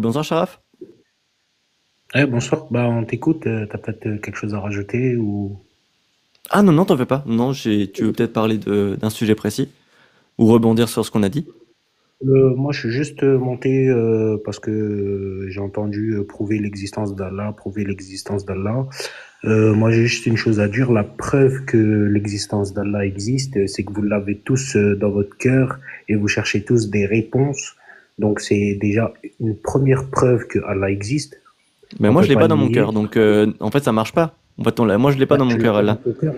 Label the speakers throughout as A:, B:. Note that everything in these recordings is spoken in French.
A: bonsoir Sharaf.
B: Bonsoir, on t'écoute, t'as peut-être quelque chose à rajouter ou...
A: Ah non, non, t'en fais pas. Non, tu veux peut-être parler d'un sujet précis ou rebondir sur ce qu'on a dit.
B: Moi, je suis juste monté parce que j'ai entendu prouver l'existence d'Allah, prouver l'existence d'Allah. Moi, j'ai juste une chose à dire, la preuve que l'existence d'Allah existe, c'est que vous l'avez tous dans votre cœur et vous cherchez tous des réponses. Donc, c'est déjà une première preuve que Allah existe.
A: Mais
B: On
A: moi, je
B: peut
A: l'ai
B: pas
A: pas
B: le
A: dans mon
B: nier.
A: cœur, donc en fait, ça marche pas. En fait, moi, je l'ai pas dans mon
B: Tu l'as
A: cœur,
B: pas dans
A: Allah.
B: ton cœur,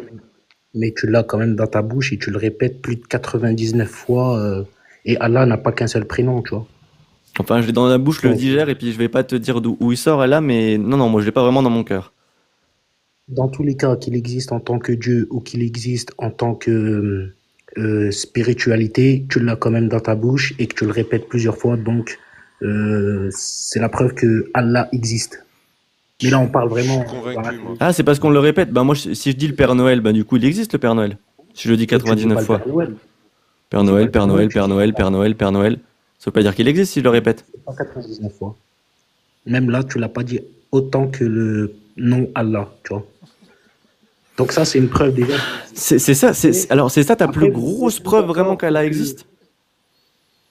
B: mais tu l'as quand même dans ta bouche et tu le répètes plus de 99 fois. Et Allah n'a pas qu'un seul prénom, tu vois.
A: Enfin, je l'ai dans la bouche, je le
B: Donc,
A: digère, et puis je vais pas te dire d'où où il sort, Allah, mais non, non, moi, je l'ai pas vraiment dans mon cœur.
B: dans tous les cas, qu'il existe en tant que Dieu ou qu'il existe en tant que spiritualité, tu l'as quand même dans ta bouche et que tu le répètes plusieurs fois. Donc, c'est la preuve que Allah existe. Mais là, on parle
C: Je suis
B: vraiment dans la
C: convaincu, moi.
A: Ah, c'est parce qu'on le répète. Bah moi, si je dis le Père Noël, bah du coup, il existe le Père Noël. Si je le dis
B: mais tu dis
A: 99
B: pas le Père
A: fois.
B: Noël.
A: Père
B: Tu dis pas
A: Noël,
B: le Père
A: Père
B: Noël,
A: Noël,
B: tu
A: Père
B: dis
A: Noël, Père Noël, Père Noël. Ça veut pas dire qu'il existe si je le répète.
B: pas 99 fois. Même là, tu l'as pas dit autant que le nom Allah, tu vois. Donc ça, c'est une preuve déjà.
A: C'est ça, alors c'est ça ta plus
B: Après, vous êtes
A: grosse
B: tous
A: preuve vraiment
B: d'accord pour
A: qu'Allah
B: que...
A: existe?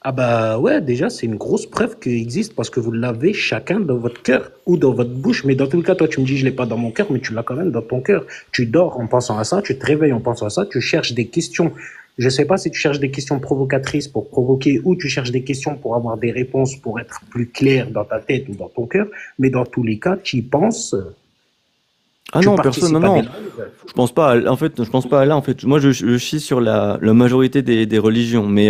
B: Ah bah ouais, déjà, c'est une grosse preuve qu'il existe parce que vous l'avez chacun dans votre cœur ou dans votre bouche. Mais dans tout le cas, toi, tu me dis, je l'ai pas dans mon cœur, mais tu l'as quand même dans ton cœur. Tu dors en pensant à ça, tu te réveilles en pensant à ça, tu cherches des questions. Je sais pas si tu cherches des questions provocatrices pour provoquer ou tu cherches des questions pour avoir des réponses pour être plus clair dans ta tête ou dans ton cœur. Mais dans tous les cas, tu y penses,
A: Ah
B: tu
A: non, personne, non,
B: participes à des
A: non.
B: lives.
A: Je pense pas, en fait, je pense pas à là, en fait. Moi, je chie sur la majorité des religions, mais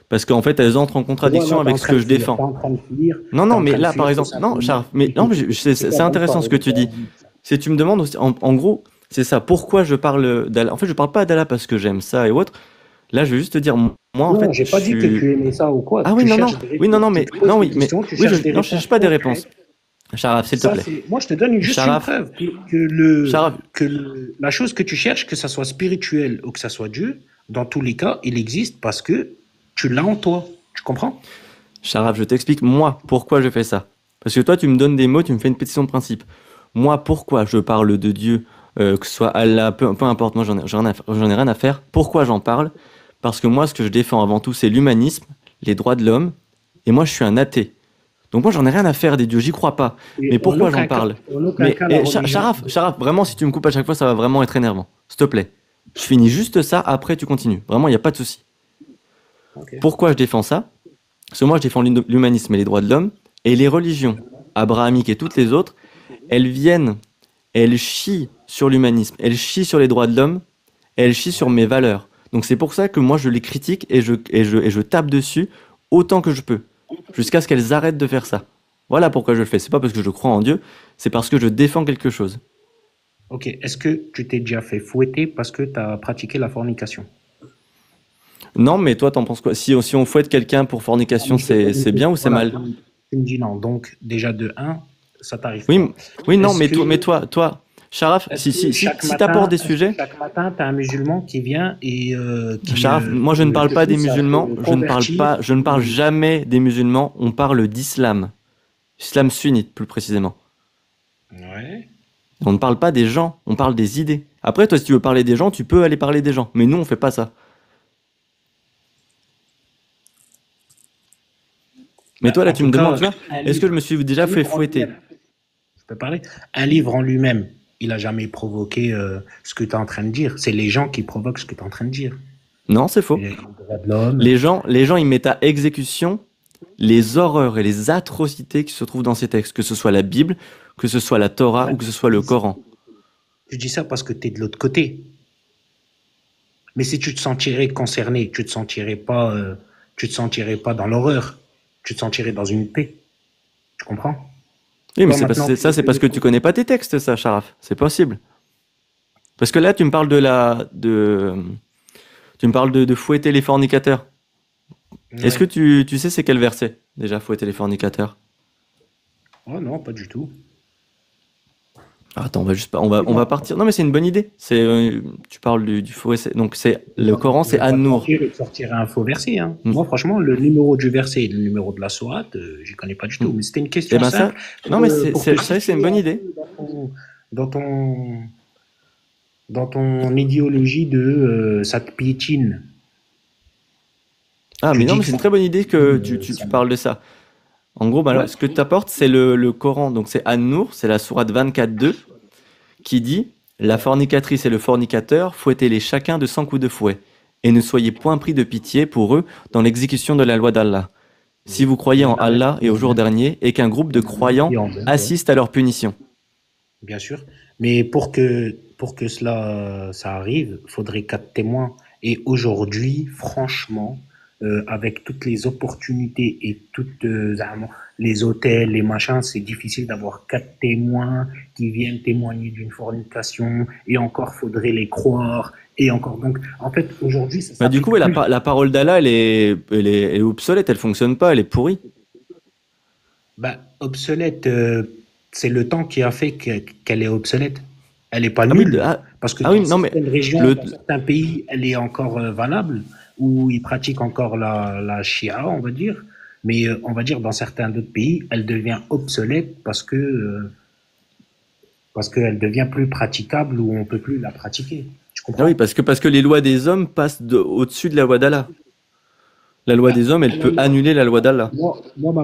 A: parce qu'en fait, elles entrent en
B: Tu vois,
A: contradiction
B: là, tu es
A: avec
B: en
A: ce
B: train
A: que
B: de
A: je
B: fuir, tu
A: défends.
B: es en train de fuir,
A: Non,
B: tu es
A: non,
B: en
A: mais
B: train de
A: là, par
B: fuir tout
A: exemple, non,
B: simplement.
A: Charles, mais non, mais
B: Écoute, c'est
A: c'est
B: quoi, bonne
A: intéressant ce
B: soirée,
A: que
B: bonne
A: tu dis.
B: soirée.
A: Si tu me demandes aussi, en gros, c'est ça. Pourquoi je parle d'Allah? En fait, je parle pas d'Allah parce que j'aime ça et autre. Là, je vais juste te dire, moi, en
B: Non,
A: fait,
B: j'ai
A: je
B: pas dit que
A: suis.
B: tu aimais ça ou quoi.
A: Ah oui,
B: Tu
A: non, non,
B: cherches des
A: oui, non,
B: réponses.
A: non,
B: Tu
A: mais
B: te
A: non,
B: poses des
A: oui, mais
B: questions, tu
A: oui,
B: cherches des
A: non, je
B: réponses
A: cherche pas des
B: concrètes.
A: réponses. Sharaf, s'il te
B: Ça,
A: plaît.
B: c'est, moi, je te donne juste une
A: Sharaf,
B: preuve
A: Sharaf,
B: la chose que tu cherches, que ça soit spirituel ou que ça soit Dieu, dans tous les cas, il existe parce que tu l'as en toi. Tu comprends?
A: Sharaf, je t'explique moi pourquoi je fais ça. Parce que toi, tu me donnes des mots, tu me fais une pétition de principe. Moi, pourquoi je parle de Dieu, que ce soit Allah, peu importe, moi, j'en ai rien à faire. Pourquoi j'en parle? Parce que moi, ce que je défends avant tout, c'est l'humanisme, les droits de l'homme, et moi, je suis un athée. Donc moi, j'en ai rien à faire des dieux, j'y crois pas.
B: Et
A: Mais pourquoi j'en parle?
B: en aucun
A: Mais
B: cas, la religion.
A: Sharaf, vraiment, si tu me coupes à chaque fois, ça va vraiment être énervant. S'il te plaît. Je finis juste ça, après tu continues. Vraiment, il n'y a pas de souci.
B: Ok.
A: Pourquoi je défends ça? Parce que moi, je défends l'humanisme et les droits de l'homme, et les religions, abrahamiques et toutes les autres, elles viennent, elles chient sur l'humanisme, elles chient sur les droits de l'homme, elles chient sur mes valeurs. Donc c'est pour ça que moi, je les critique et je tape dessus autant que je peux, jusqu'à ce qu'elles arrêtent de faire ça. Voilà pourquoi je le fais. C'est pas parce que je crois en Dieu, c'est parce que je défends quelque chose.
B: Ok. Est-ce que tu t'es déjà fait fouetter parce que tu as pratiqué la fornication?
A: Non, mais toi, t'en penses quoi? Si on fouette quelqu'un pour
B: Ah,
A: fornication,
B: mais je te pose une
A: c'est bien
B: question.
A: ou c'est
B: Voilà,
A: mal?
B: tu me dis non. Donc, déjà de un, ça t'arrive
A: Oui,
B: pas.
A: oui, non,
B: Est-ce que,
A: mais toi, Sharaf, si t'apportes des
B: est-ce que
A: sujets,
B: chaque matin, tu as un musulman qui vient et
A: Sharaf, moi je ne parle
B: te
A: pas des
B: pousse à
A: musulmans,
B: te convertir?
A: je ne parle jamais des musulmans, on parle d'islam. Islam sunnite, plus précisément.
B: Ouais.
A: On ne parle pas des gens, on parle des idées. Après, toi, si tu veux parler des gens, tu peux aller parler des gens. Mais nous, on fait pas ça. Mais toi, là,
B: En
A: tu
B: tout
A: me demandes,
B: cas,
A: tu vois,
B: un
A: est-ce que je
B: livre,
A: me suis
B: un
A: déjà fait
B: livre en
A: fouetter?
B: lui-même, je peux parler? Un livre en lui-même, il a jamais provoqué ce que tu es en train de dire. C'est les gens qui provoquent ce que tu es en train de dire.
A: Non, c'est faux.
B: Les droits de l'homme.
A: Les gens, ils mettent à exécution les horreurs et les atrocités qui se trouvent dans ces textes, que ce soit la Bible, que ce soit la Torah
B: Ouais,
A: ou que ce soit le Coran.
B: je dis ça parce que tu es de l'autre côté. Mais si tu te sentirais concerné, tu te sentirais pas dans l'horreur. Tu te sentirais dans une paix. Tu comprends?
A: Oui, mais
B: Toi, maintenant, tu
A: c'est
B: essaies
A: parce
B: de
A: que tu connais pas tes textes, ça, Sharaf. C'est possible. Parce que là, tu me parles tu me parles de fouetter les fornicateurs. Est-ce que
B: Ouais.
A: tu sais c'est quel verset, déjà, fouetter les fornicateurs?
B: Oh non, pas du tout.
A: Attends, on va juste pas, on va partir. Non, mais c'est une bonne idée. Tu parles du faux essai. Donc c'est le Coran,
B: Je
A: c'est
B: vais pas te
A: An-Nour.
B: mentir et te sortir un faux verset. Hein.
A: Hmm.
B: Moi, franchement, le numéro du verset et le numéro de la sourate, j'y connais pas du
A: Hmm.
B: tout. Mais c'était une
A: Eh
B: question
A: ben
B: simple
A: ça, non, mais
B: pour te
A: ça, c'est une
B: situer
A: bonne
B: un
A: idée.
B: peu dans dans ton idéologie de ça te piétine.
A: Ah,
B: Tu
A: mais non,
B: dis
A: mais
B: que
A: c'est une
B: ça
A: très
B: te
A: bonne idée que
B: piétine,
A: tu parles de ça. En gros, bah,
B: ouais.
A: ce que tu apportes, c'est le Coran. Donc c'est An-Nour, c'est la sourate 24:2 qui dit: La fornicatrice et le fornicateur, fouettez-les chacun de 100 coups de fouet, et ne soyez point pris de pitié pour eux dans l'exécution de la loi d'Allah. Si vous croyez
B: Je
A: en
B: la répète
A: Allah et au jour dernier, et qu'un groupe de croyants
B: qui en veut, ouais.
A: assiste à leur punition.
B: Bien sûr. Mais pour que cela ça arrive, il faudrait quatre témoins. Et aujourd'hui, franchement, avec toutes les opportunités et toutes vraiment, les hôtels, les machins, c'est difficile d'avoir quatre témoins qui viennent témoigner d'une fornication. Et encore, faudrait les croire. Et encore. Donc, en fait, aujourd'hui, ça
A: Bah, du coup,
B: s'applique
A: ouais,
B: plus.
A: la parole d'Allah, elle est obsolète, elle fonctionne pas, elle est pourrie.
B: Bah, obsolète, c'est le temps qui a fait qu'elle est obsolète. Elle n'est pas
A: Ah oui,
B: nulle. Parce que
A: oui,
B: dans
A: non, mais
B: certaines régions,
A: le,
B: dans certains pays, elle est encore valable, où ils pratiquent encore la Shia, on va dire. Mais on va dire dans certains d'autres pays, elle devient obsolète parce qu'elle devient plus praticable ou on peut plus la pratiquer. Tu
A: ah oui,
B: comprends?
A: parce que les lois des hommes passent au-dessus de la loi d'Allah. La loi
B: Bah,
A: des hommes, elle peut annuler la loi d'Allah.
B: ma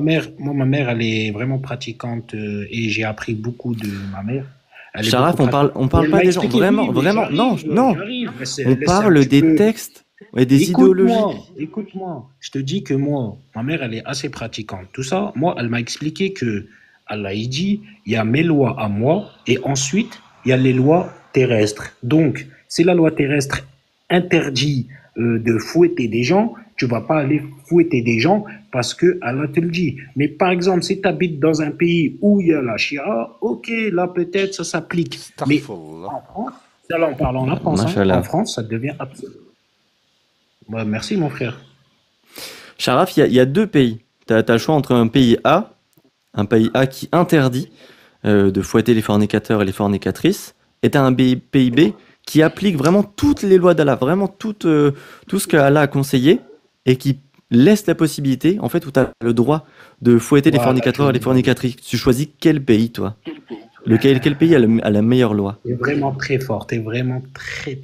B: mère, elle est vraiment pratiquante et j'ai appris beaucoup de ma mère. Elle est beaucoup
A: Sharaf,
B: pratiquante.
A: on
B: Et
A: parle
B: elle
A: pas
B: m'a
A: des gens.
B: expliqué, oui,
A: Vraiment,
B: mais
A: vraiment, non, non.
B: j'arrive.
A: On
B: Laisse un
A: parle
B: petit
A: des
B: peu.
A: textes et des idéologies.
B: Écoute-moi. Je te dis que moi, ma mère, elle est assez pratiquante. Tout ça, moi, elle m'a expliqué que Allah, il dit, il y a mes lois à moi et ensuite, il y a les lois terrestres. Donc, si la loi terrestre interdit de fouetter des gens, tu vas pas aller fouetter des gens parce que Allah te le dit. Mais par exemple, si tu habites dans un pays où il y a la Shia, ok, là peut-être ça s'applique. Mais
C: Starfall.
B: en France, là on parle en France, hein, en
A: Machallah.
B: France, ça devient absolu. Ouais, merci mon frère.
A: Sharaf, il y a deux pays. Tu as le choix entre un pays A qui interdit de fouetter les fornicateurs et les fornicatrices, et tu as un pays B qui applique vraiment toutes les lois d'Allah, vraiment tout ce que Allah a conseillé, et qui laisse la possibilité, en fait, où tu as le droit de fouetter les
B: Voilà,
A: fornicateurs et les fornicatrices. Tu choisis quel pays, toi? Quel pays a la meilleure loi?
B: t'es vraiment très fort, t'es vraiment très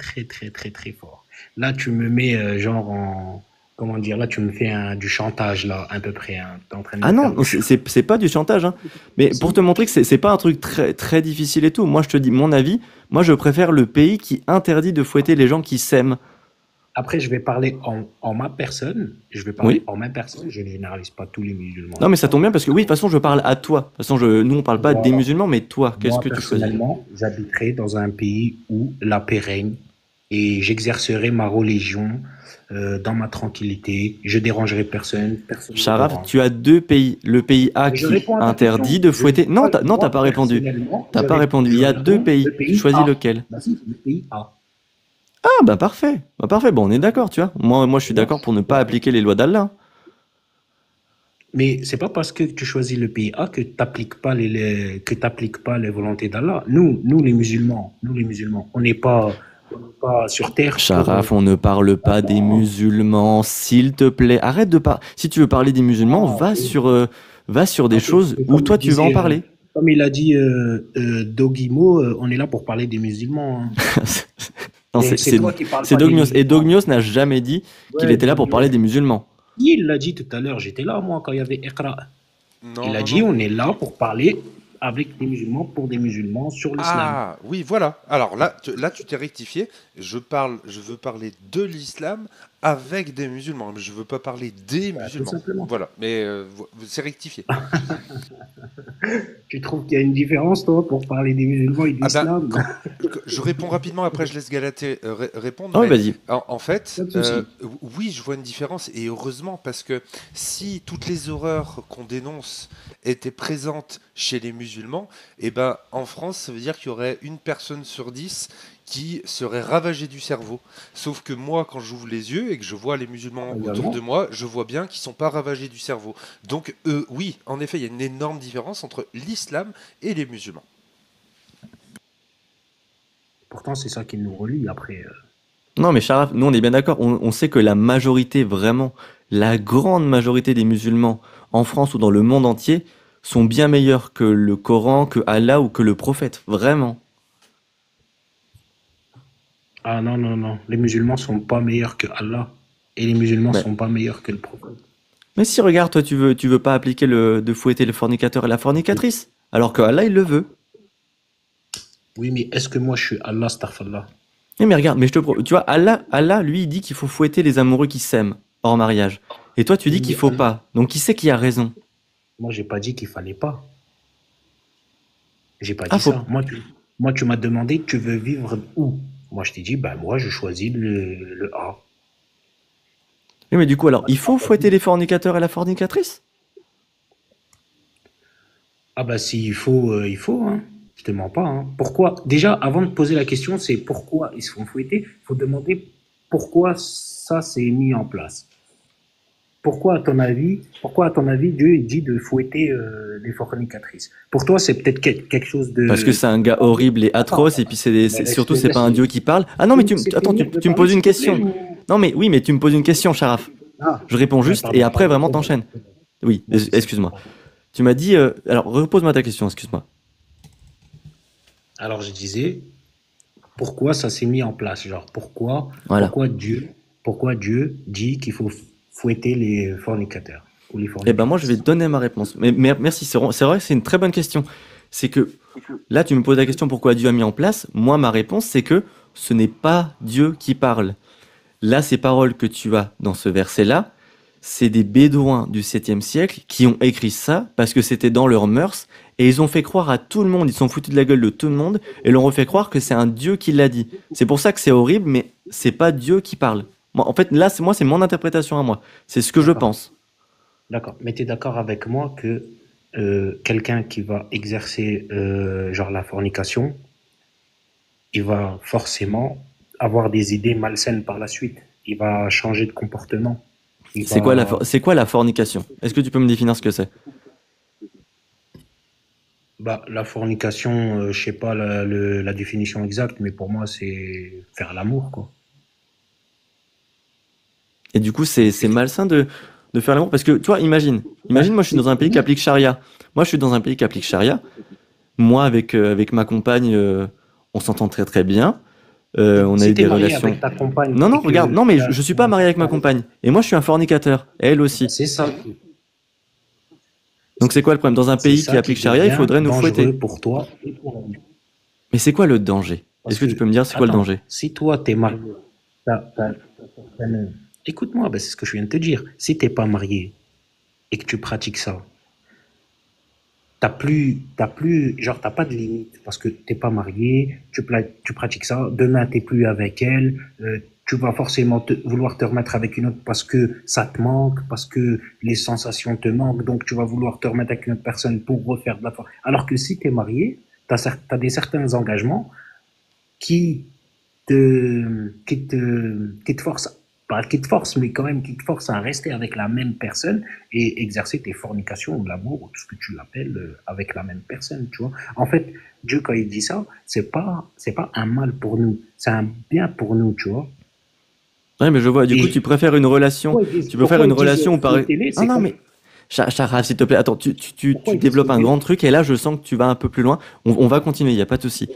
B: fort. Là, tu me mets genre en, comment dire, là tu me fais du chantage là, à peu près, hein. T'es en train de
A: Ah
B: me faire
A: non,
B: du chantage.
A: c'est pas du chantage, hein. Mais pour
B: Si.
A: te montrer que c'est pas un truc très difficile et tout, moi je te dis mon avis, moi je préfère le pays qui interdit de fouetter les gens qui s'aiment.
B: Après, je vais parler en ma personne. Je vais parler
A: Oui.
B: en ma personne. Je ne généralise pas tous les musulmans
A: Non
B: et
A: mais
B: tout
A: ça
B: ça.
A: tombe bien parce que oui, de toute façon je parle à toi. De toute façon, nous on parle pas des
B: Voilà.
A: musulmans, mais toi, qu'est-ce
B: Moi,
A: que tu choisis?
B: personnellement, j'habiterai dans un pays où la paix règne et j'exercerai ma religion dans ma tranquillité. Je dérangerai personne, personne ne me
A: Sharaf,
B: dérange.
A: tu as deux pays. Le pays A
B: Mais je
A: qui
B: réponds à ta question.
A: interdit de
B: Je dis
A: fouetter. Non,
B: pas,
A: non, t'as
B: moi,
A: pas répondu.
B: personnellement,
A: T'as pas répondu. Il
B: je
A: y a deux
B: réponds le
A: pays. Tu
B: pays
A: choisis
B: A.
A: lequel?
B: Bah si, le pays A.
A: Ah bah parfait. Bah parfait. Bon, on est d'accord, tu vois. Moi je suis
B: Tu vois?
A: d'accord pour ne pas
B: Donc,
A: appliquer les lois d'Allah.
B: mais c'est pas parce que tu choisis le pays A que tu n'appliques pas que t'appliques pas les volontés d'Allah. Nous les musulmans, on n'est pas sur terre pour.
A: Sharaf, on ne parle pas des
B: Attends.
A: musulmans, s'il te plaît. Arrête de parler. Si tu veux parler des musulmans,
B: Ah, ok.
A: va sur des
B: Ok.
A: choses
B: Et
A: où toi tu vas en parler.
B: comme il a dit Dogimo, on est là pour parler des musulmans, hein.
A: Non,
B: Et c'est toi qui parles
A: c'est
B: pas des
A: Dogmios. Et
B: musulmans.
A: Dogmios n'a jamais dit qu'il
B: Ouais,
A: était là pour
B: Dogimo.
A: parler des musulmans.
B: Il l'a dit tout à l'heure, j'étais là, moi, quand il y avait Iqra.
C: Non,
B: Il a
C: non,
B: dit,
C: non.
B: on est là pour parler avec des musulmans, pour des musulmans, sur l'islam.
C: Ah, oui, voilà. Alors là, là, tu t'es rectifié. Je veux parler de l'islam avec des musulmans. Je veux pas parler des
B: Bah, tout
C: musulmans.
B: simplement.
C: Voilà. Mais c'est rectifié.
B: Tu trouves qu'il y a une différence, toi, pour parler des musulmans et de
C: Ah ben,
B: l'islam?
C: je réponds rapidement, après je laisse Galatée répondre,
A: Ah oui,
C: mais
A: vas-y.
C: en fait,
B: Pas de souci.
C: oui, je vois une différence, et heureusement, parce que si toutes les horreurs qu'on dénonce étaient présentes chez les musulmans, et ben en France, ça veut dire qu'il y aurait une personne sur 10 qui serait ravagée du cerveau. Sauf que moi, quand j'ouvre les yeux et que je vois les musulmans autour de
B: Également.
C: moi, je vois bien qu'ils sont pas ravagés du cerveau. Donc, oui, en effet, il y a une énorme différence entre l'islam et les musulmans.
B: Pourtant, c'est ça qui nous relie après.
A: Non, mais Sharaf, nous on est bien d'accord. On sait que la majorité, vraiment, la grande majorité des musulmans en France ou dans le monde entier sont bien meilleurs que le Coran, que Allah ou que le prophète. Vraiment.
B: Ah non, non, non. Les musulmans sont pas meilleurs que Allah. Et les musulmans
A: Mais,
B: sont pas meilleurs que le prophète.
A: mais si, regarde, toi, tu veux pas appliquer de fouetter le fornicateur et la fornicatrice, alors que Allah, il le veut.
B: Oui, mais est-ce que moi je suis Allah, astaghfirullah?
A: Mais regarde, tu vois, Allah, lui, il dit qu'il faut fouetter les amoureux qui s'aiment hors mariage. Et toi, tu
B: Oui,
A: dis qu'il
B: mais
A: faut pas. Donc, qui c'est qui a raison?
B: moi j'ai pas dit qu'il fallait pas. J'ai pas
A: Ah,
B: dit
A: faut.
B: ça. Moi, tu m'as demandé, tu veux vivre où? Moi, je t'ai dit, bah, moi, je choisis le A.
A: Oui, mais du coup, alors, il faut fouetter les fornicateurs et la fornicatrice?
B: Ah, bah, s'il faut, il faut, hein. Je te mens pas, hein. Pourquoi? Déjà, avant de poser la question, c'est pourquoi ils se font fouetter. Il faut demander pourquoi ça s'est mis en place. Pourquoi, à ton avis, Dieu il dit de fouetter les fornicatrices? Pour toi, c'est peut-être quelque chose
A: Parce que
B: de.
A: c'est un gars horrible et atroce, et puis
B: Mais
A: surtout, c'est pas un dieu qui parle. Ah non, mais
B: laisse-moi laisser
A: attends,
B: finir de
A: tu me
B: parler,
A: poses
B: s'il
A: une
B: te plaît.
A: question. Non, mais oui, mais tu me poses une question, Sharaf.
B: Ah,
A: Je réponds
B: ouais,
A: juste, et
B: pardon,
A: après,
B: pardon.
A: vraiment,
B: C'est bon.
A: t'enchaînes. Oui,
B: Vas-y, c'est bon.
A: excuse-moi. Tu m'as dit. Alors, repose-moi ta question, excuse-moi.
B: Alors, je disais, pourquoi ça s'est mis en place? Genre,
A: Voilà.
B: pourquoi Dieu dit qu'il faut fouetter les fornicateurs ou les
A: Eh ben, moi, je vais te
B: fornicatrices?
A: donner ma réponse. Mais merci, c'est vrai que c'est une très bonne question. C'est que là, tu me poses la question pourquoi Dieu a mis en place. Moi, ma réponse, c'est que ce n'est pas Dieu qui parle. Là, ces paroles que tu as dans ce verset-là, c'est des Bédouins du 7e siècle qui ont écrit ça parce que c'était dans leurs mœurs et ils ont fait croire à tout le monde, ils sont foutus de la gueule de tout le monde et leur ont fait croire que c'est un Dieu qui l'a dit. C'est pour ça que c'est horrible, mais c'est pas Dieu qui parle. Moi, en fait, là, c'est mon interprétation à moi. C'est ce que je
B: D'accord,
A: pense.
B: d'accord. Mais tu es d'accord avec moi que quelqu'un qui va exercer genre la fornication, il va forcément avoir des idées malsaines par la suite. Il va changer de comportement. Il va.
A: C'est quoi la fornication? Est-ce que tu peux me définir ce que c'est?
B: Bah, la fornication, je sais pas la définition exacte, mais pour moi, c'est faire l'amour, quoi.
A: Et du coup, c'est malsain de faire l'amour parce que, tu vois,
B: Bah,
A: imagine, moi, je suis dans un pays qui applique charia. Moi, je suis dans un pays qui applique charia. Moi, avec ma compagne, on s'entend très très bien. On a
B: si
A: eu
B: tu es
A: des
B: marié
A: relations.
B: avec ta compagne
A: Non,
B: et
A: non, regarde,
B: que
A: non, mais
B: tu as
A: je suis
B: un
A: pas marié avec
B: enfant
A: ma
B: avec
A: compagne. Et moi, je suis un fornicateur. Et elle
B: bah,
A: aussi.
B: c'est ça,
A: Donc, c'est quoi le problème? Dans un
B: c'est
A: pays qui
B: ça qui
A: applique charia, il
B: devient
A: faudrait nous
B: dangereux
A: fouetter.
B: pour toi et pour elle.
A: Mais c'est quoi le danger?
B: Parce
A: Est-ce que
B: que,
A: tu peux me dire c'est quoi le
B: attends,
A: danger?
B: si toi, tu es marié, écoute-moi, bah, c'est ce que je viens de te dire. Si tu n'es pas marié et que tu pratiques ça, genre, t'as pas de limite parce que t'es pas marié, tu pratiques ça, demain t'es plus avec elle, tu vas forcément vouloir te remettre avec une autre parce que ça te manque, parce que les sensations te manquent, donc tu vas vouloir te remettre avec une autre personne pour refaire de la force. Alors que si t'es marié, t'as des certains engagements qui qui te forcent, pas qui te forcent, mais quand même qui te forcent à rester avec la même personne et exercer tes fornications ou l'amour ou tout ce que tu l'appelles avec la même personne, tu vois. En fait, Dieu, quand il dit ça, c'est pas un mal pour nous, c'est un bien pour nous, tu vois.
A: Ouais, mais je vois, du coup,
B: Et
A: tu peux faire
B: pourquoi
A: une
B: ils disent
A: relation où par.
B: fouettez-les,
A: Ah
B: c'est
A: non,
B: comme,
A: mais. Charaf, s'il te plaît, attends,
B: pourquoi
A: tu
B: ils disent
A: développes un
B: fouettez-les?
A: grand truc et là, je sens que tu vas un peu plus loin. On va continuer, il n'y a pas de souci.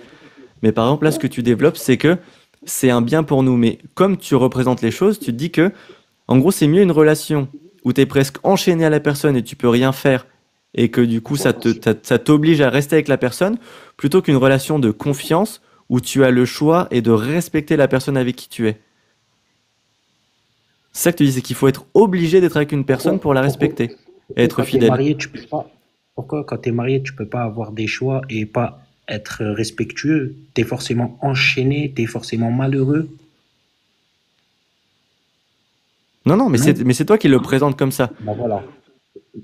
A: Mais par exemple, là, ce que tu développes, c'est que c'est un bien pour nous. Mais comme tu représentes les choses, tu te dis que, en gros, c'est mieux une relation où tu es presque enchaîné à la personne et tu peux rien faire et que du coup, ça t'oblige à rester avec la personne, plutôt qu'une relation de confiance où tu as le choix et de respecter la personne avec qui tu es. C'est ça que tu dis, c'est qu'il faut être obligé d'être avec une personne pour la
B: Pourquoi,
A: respecter et être
B: quand tu es
A: fidèle.
B: marié, tu peux pas, pourquoi quand tu es marié, tu peux pas avoir des choix et pas être respectueux? Tu es forcément enchaîné, tu es forcément malheureux.
A: Non, non,
B: Non?
A: mais c'est toi qui le présente comme ça.
B: Ben voilà.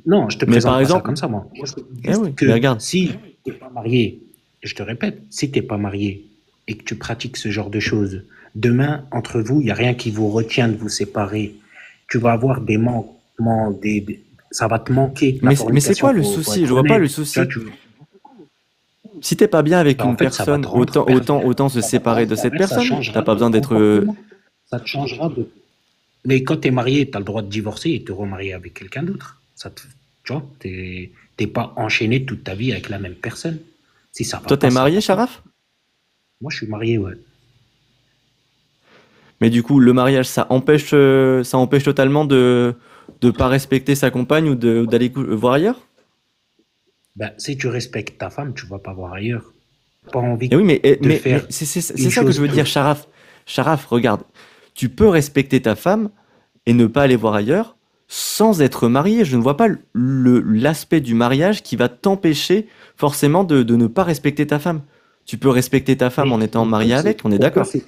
B: Non, je te
A: Mais par
B: présente pas ça
A: exemple,
B: comme ça, moi. Moi, je te dis
A: eh
B: juste
A: oui, mais
B: que
A: regarde.
B: si tu n'es pas marié, je te répète, si tu n'es pas marié et que tu pratiques ce genre de choses, demain, entre vous, il n'y a rien qui vous retient de vous séparer. Tu vas avoir des manquements, ça va te manquer. La
A: Mais c'est quoi
B: fornication,
A: le
B: faut
A: souci?
B: être
A: Je vois pas
B: honnête.
A: le
B: Tu vois,
A: souci. Si t'es pas bien avec
B: Ben, en
A: une
B: fait, ça va
A: personne,
B: te rendre
A: autant se
B: ça va te
A: séparer de
B: rendre
A: cette
B: pervers, ça
A: personne. T'as
B: changera
A: pas
B: de
A: besoin
B: ton
A: d'être.
B: comportement. Ça te changera de. Mais quand tu es marié, tu as le droit de divorcer et te remarier avec quelqu'un d'autre. Tu vois, t'es pas enchaîné toute ta vie avec la même personne. Si ça va
A: Toi,
B: pas,
A: t'es
B: ça
A: marié,
B: va pas.
A: Sharaf?
B: Moi, je suis marié, ouais.
A: Mais du coup, le mariage, ça empêche totalement de pas respecter sa compagne ou d'aller voir ailleurs?
B: Ben, si tu respectes ta femme, tu vas pas voir ailleurs. Pas envie
A: Et oui,
B: de
A: mais
B: faire
A: c'est
B: une
A: ça que je
B: chose
A: veux dire,
B: pour.
A: Sharaf. Sharaf, regarde. Tu peux respecter ta femme et ne pas aller voir ailleurs sans être marié. Je ne vois pas l'aspect du mariage qui va t'empêcher forcément de ne pas respecter ta femme. Tu peux respecter ta femme
B: Mais
A: en étant
B: le
A: marié
B: truc, c'est
A: avec, on est
B: pourquoi
A: d'accord.
B: c'est.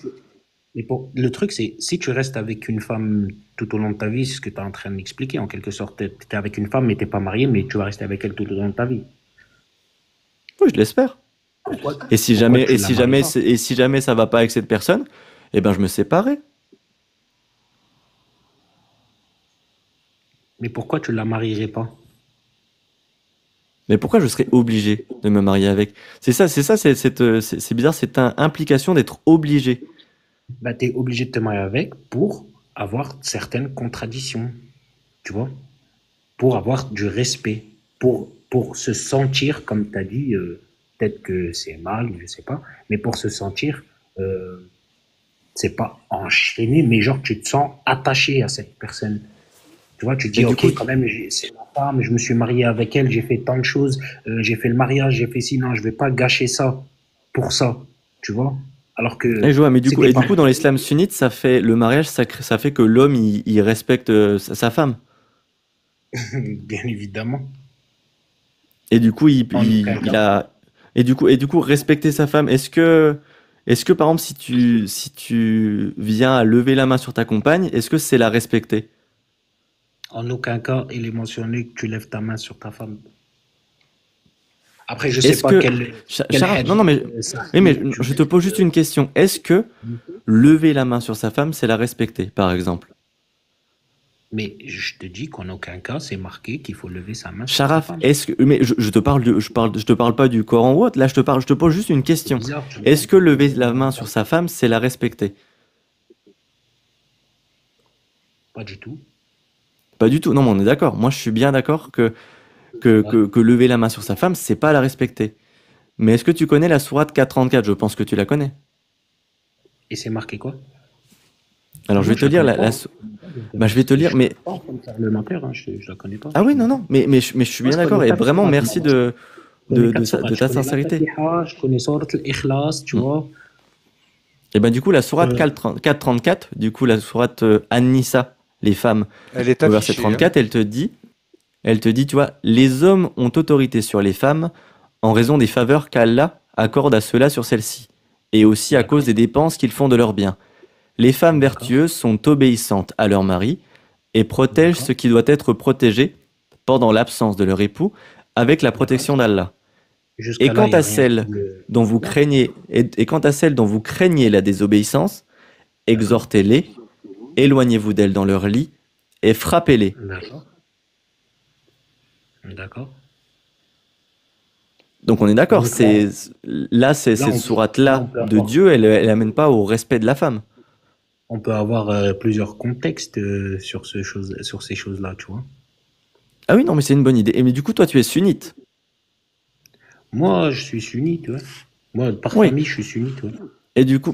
B: Le truc, c'est si tu restes avec une femme tout au long de ta vie, c'est ce que tu es en train d'expliquer en quelque sorte. Tu es avec une femme, mais tu pas marié, mais tu vas rester avec elle tout au long de ta vie.
A: Oui, je l'espère.
B: Pourquoi,
A: Et si
B: pourquoi
A: jamais,
B: tu la maries pas?
A: et si jamais ça va pas avec cette personne, eh ben je me séparerai.
B: Mais pourquoi tu la marierais pas?
A: Mais pourquoi je serais obligé de me marier avec? C'est bizarre, cette implication d'être obligé.
B: Bah, tu es obligé de te marier avec pour avoir certaines contradictions, tu vois? Pour avoir du respect, pour se sentir, comme tu as dit, peut-être que c'est mal, je sais pas, mais pour se sentir, euh, c'est pas enchaîné, mais genre tu te sens attaché à cette personne. Tu vois, tu te
A: Mais
B: dis,
A: du
B: ok,
A: coup,
B: quand même, c'est ma femme, je me suis marié avec elle, j'ai fait tant de choses, j'ai fait le mariage, j'ai fait ci, non, je vais pas gâcher ça pour ça, tu vois. Alors que
A: je vois,
B: c'était
A: et
B: pas
A: du coup, dans l'islam sunnite, ça fait le mariage, ça fait que l'homme il respecte sa femme.
B: bien évidemment,
A: Et du coup,
B: en aucun
A: il
B: cas.
A: a et du coup, respecter sa femme. Est-ce que par exemple, si tu viens à lever la main sur ta compagne, est-ce que c'est la respecter?
B: En aucun cas, il est mentionné que tu lèves ta main sur ta femme. Après, je sais
A: Est-ce
B: pas
A: que
B: quel
A: Sharaf, non, non,
B: hadith
A: mais
B: ça
A: oui, mais
B: cite, tu
A: je
B: vois.
A: te pose juste une question. Est-ce que lever la main sur sa femme, c'est la respecter, par exemple?
B: Mais je te dis qu'en aucun cas, c'est marqué qu'il faut lever sa main sur sa
A: Sharaf,
B: femme.
A: est-ce que mais je te parle pas du Coran ou autre. Là, je te pose juste une
B: C'est
A: question.
B: bizarre, tu vois.
A: Est-ce que lever la main sur sa femme, c'est la respecter?
B: Pas du tout.
A: Pas du tout. Non, mais on est d'accord. Moi, je suis bien d'accord
B: Ouais.
A: que lever la main sur sa femme, c'est pas la respecter. Mais est-ce que tu connais la sourate 434? Je pense que tu la connais.
B: Et c'est marqué quoi?
A: Alors, je
B: Non,
A: vais
B: je
A: te
B: la
A: lire
B: connais
A: la,
B: pas.
A: la
B: Hein.
A: sou- bah, je vais te
B: Je
A: lire,
B: suis
A: mais
B: pas en train de faire le menteur, hein. Je la connais pas.
A: ah
B: Je
A: oui,
B: connais
A: non,
B: pas.
A: non, mais je suis
B: Moi,
A: bien
B: je connais
A: d'accord et
B: quatre
A: vraiment
B: sourates,
A: merci
B: moi. Je connais quatre
A: de
B: sourates. Je
A: ta
B: connais la
A: sincérité.
B: Fatiha, je connais Surat al-Ikhlas, tu
A: Mm.
B: vois.
A: Et ben du coup, la sourate
B: Euh,
A: 434, du coup, la sourate An-Nisa, les femmes,
C: Elle est
A: au verset
C: affichée, hein.
A: 34, elle te dit, tu vois, les hommes ont autorité sur les femmes en raison des faveurs qu'Allah accorde à ceux-là sur celles-ci, et aussi à cause
B: d'accord,
A: des dépenses qu'ils font de leurs biens. Les femmes
B: d'accord,
A: vertueuses sont obéissantes à leur mari et protègent ce
B: d'accord.
A: qui doit être protégé pendant l'absence de leur époux avec la
B: D'accord.
A: protection d'Allah. Et
B: Jusqu'à là,
A: quant
B: il n'y a
A: à
B: rien qui
A: celles
B: le
A: dont vous
B: combat.
A: craignez et quant à celles dont vous craignez la désobéissance,
B: D'accord,
A: exhortez-les, éloignez-vous d'elles dans leur lit et frappez-les.
B: d'accord, d'accord.
A: Donc on est d'accord,
B: Donc là, là,
A: cette
B: là, on
A: sourate-là
B: peut
A: de
B: avoir,
A: Dieu, elle amène pas au respect de la femme.
B: on peut avoir plusieurs contextes sur ces choses-là, tu vois.
A: Ah oui, non, mais c'est une bonne idée. Et mais du coup, toi, tu es sunnite.
B: Moi, je suis sunnite, ouais. Moi, par
A: Oui.
B: famille, je suis sunnite, ouais.
A: Et du coup,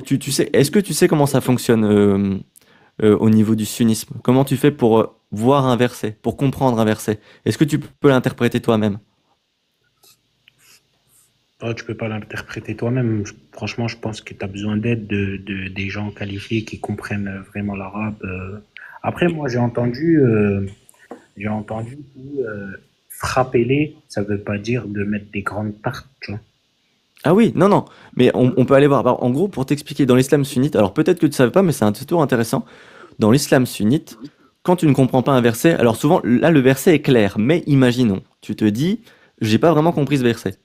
A: tu sais, est-ce que tu sais comment ça fonctionne au niveau du sunnisme? Comment tu fais pour voir un verset, pour comprendre un verset? Est-ce que tu peux l'interpréter toi-même?
B: Ah, tu peux pas l'interpréter toi-même. Franchement, je pense que tu as besoin d'aide des gens qualifiés qui comprennent vraiment l'arabe. Après, moi, j'ai entendu que frapper-les, ça veut pas dire de mettre des grandes tartes, tu vois.
A: Ah oui, non, non, mais on peut aller voir. Alors, en gros, pour t'expliquer, dans l'islam sunnite, alors peut-être que tu ne savais pas, mais c'est toujours intéressant. Dans l'islam sunnite, quand tu ne comprends pas un verset, alors souvent, là, le verset est clair, mais imaginons, tu te dis, j'ai pas vraiment compris ce verset.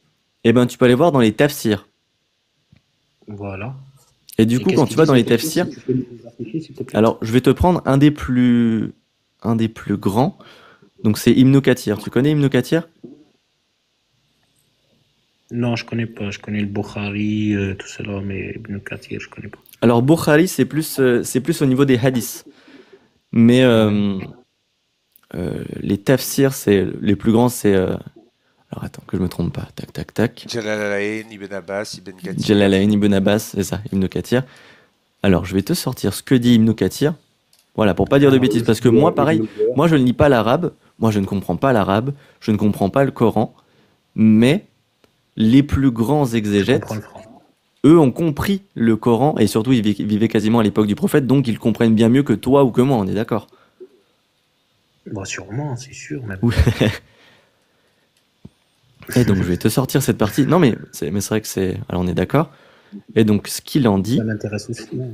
A: Eh ben, tu peux aller voir dans les tafsirs.
B: Voilà.
A: Et du
B: Et
A: coup,
B: qu'est-ce
A: quand tu
B: qu'ils
A: vas
B: disent
A: dans
B: ces
A: les
B: tafsirs,
A: tafsirs,
B: si tu peux nous les afficher, s'il te plaît?
A: alors je vais te prendre un des plus grands. Donc c'est Ibn Kathir. Tu connais Ibn Kathir?
B: Non, je connais pas. Je connais le Bukhari, tout cela, mais Ibn Kathir, je connais pas.
A: Alors, Bukhari, c'est plus au niveau des hadiths. Mais
B: Ouais.
A: les tafsirs, les plus grands, c'est. Alors, attends, que je me trompe pas. Tac, tac, tac.
C: Jalalain, Ibn Abbas, Ibn Kathir.
A: Jalalain, Ibn Abbas, c'est ça, Ibn Kathir. Alors, je vais te sortir ce que dit Ibn Kathir. Voilà, pour pas dire de
B: Alors,
A: bêtises. Parce que moi, pareil, moi, je ne lis pas l'arabe. Moi, je ne comprends pas l'arabe. Je ne comprends pas le Coran. Mais les plus grands
B: je comprends
A: exégètes,
B: le français.
A: eux, ont compris le Coran. Et surtout, vivaient quasiment à l'époque du prophète. Donc, ils comprennent bien mieux que toi ou que moi, on est d'accord?
B: Bah, sûrement, c'est sûr, même.
A: Oui. Et donc, je vais te sortir cette partie. Non, mais c'est vrai que c'est. Alors, on est d'accord. Et donc, ce qu'il en dit.
B: Ça m'intéresse aussi, hein.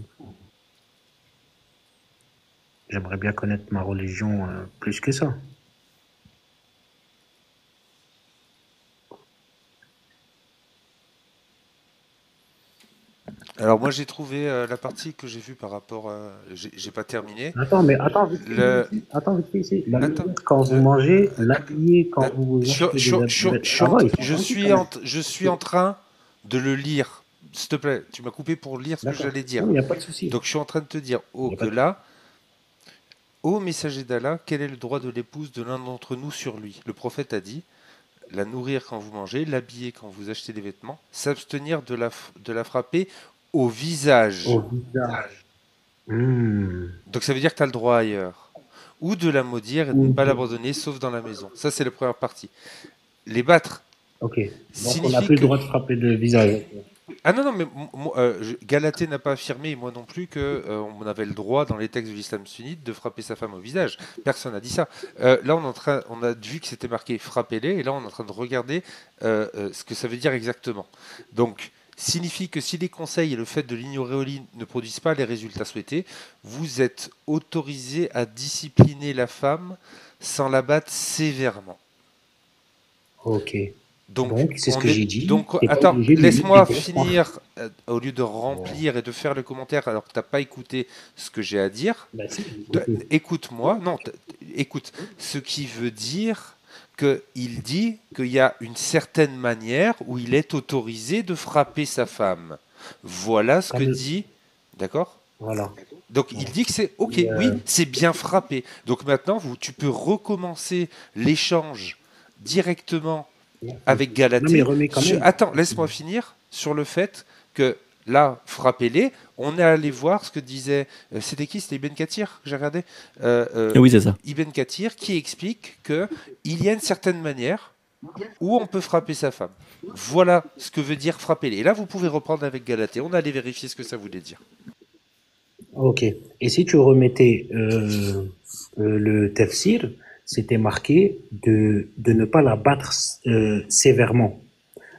B: J'aimerais bien connaître ma religion plus que ça.
C: Alors moi j'ai trouvé la partie que j'ai vue par rapport j'ai pas terminé.
B: Attends, mais attends, vite fait,
C: Le
B: attends, vite fait ici. La
C: attends
B: lumière quand vous
C: le
B: mangez, l'habiller quand
C: att-
B: vous achetez des habits. Ça va, ils sont gentils quand même.
C: je suis en train de le lire. S'il te plaît, tu m'as coupé pour lire ce que
B: D'accord.
C: j'allais
B: Non,
C: dire.
B: il n'y a pas de souci.
C: Donc je suis en train de te dire,
B: Il
C: oh
B: n'y a
C: que
B: pas de...
C: là, ô messager d'Allah, quel est le droit de l'épouse de l'un d'entre nous sur lui? Le prophète a dit, la nourrir quand vous mangez, l'habiller quand vous achetez des vêtements, s'abstenir de la frapper au visage.
B: Au visage. Hmm.
C: Donc ça veut dire que tu as le droit ailleurs. Ou de la maudire et de ne
B: Ou
C: pas
B: de-
C: l'abandonner sauf dans la maison. Ça c'est la première partie. Les battre
B: Ok. Donc on n'a
C: signifie
B: plus le
C: que...
B: droit de frapper le visage.
C: Ah non, non, mais Galatée n'a pas affirmé, et moi non plus, qu'on avait le droit dans les textes de l'islam sunnite de frapper sa femme au visage. Personne n'a dit ça. Là, on a vu que c'était marqué frappez-les, et là, on est en train de regarder ce que ça veut dire exactement. Donc, signifie que si les conseils et le fait de l'ignorer au lit ne produisent pas les résultats souhaités, vous êtes autorisé à discipliner la femme sans la battre sévèrement.
B: Ok.
C: Donc,
B: Donc, c'est ce que j'ai dit. T'es pas
C: attends,
B: obligé de lui
C: laisse-moi
B: dire.
C: finir au lieu de
B: Voilà.
C: remplir et de faire le commentaire alors que t'as pas écouté ce que j'ai à dire.
B: Bah si, ok.
C: Écoute-moi, non, écoute, ce qui veut dire qu'il dit qu'il y a une certaine manière où il est autorisé de frapper sa femme. Voilà ce que
B: Comme...
C: dit, d'accord?
B: Voilà.
C: Donc il
B: Voilà.
C: dit que c'est ok,
B: Et,
C: oui, c'est bien frappé. Donc maintenant, tu peux recommencer l'échange directement avec
B: non, mais
C: Galatée.
B: remets quand même.
C: Attends, laisse-moi finir sur le fait que là, frappez-les. On est allé voir ce que disait. C'était qui? C'était Ibn Kathir que j'ai regardé.
A: Et oui, c'est ça.
C: Ibn Kathir qui explique que il y a une certaine manière où on peut frapper sa femme. Voilà ce que veut dire frapper-les. Et là, vous pouvez reprendre avec Galatée. On allait vérifier ce que ça voulait dire.
B: Ok. Et si tu remettais le tafsir, c'était marqué de ne pas la battre sévèrement.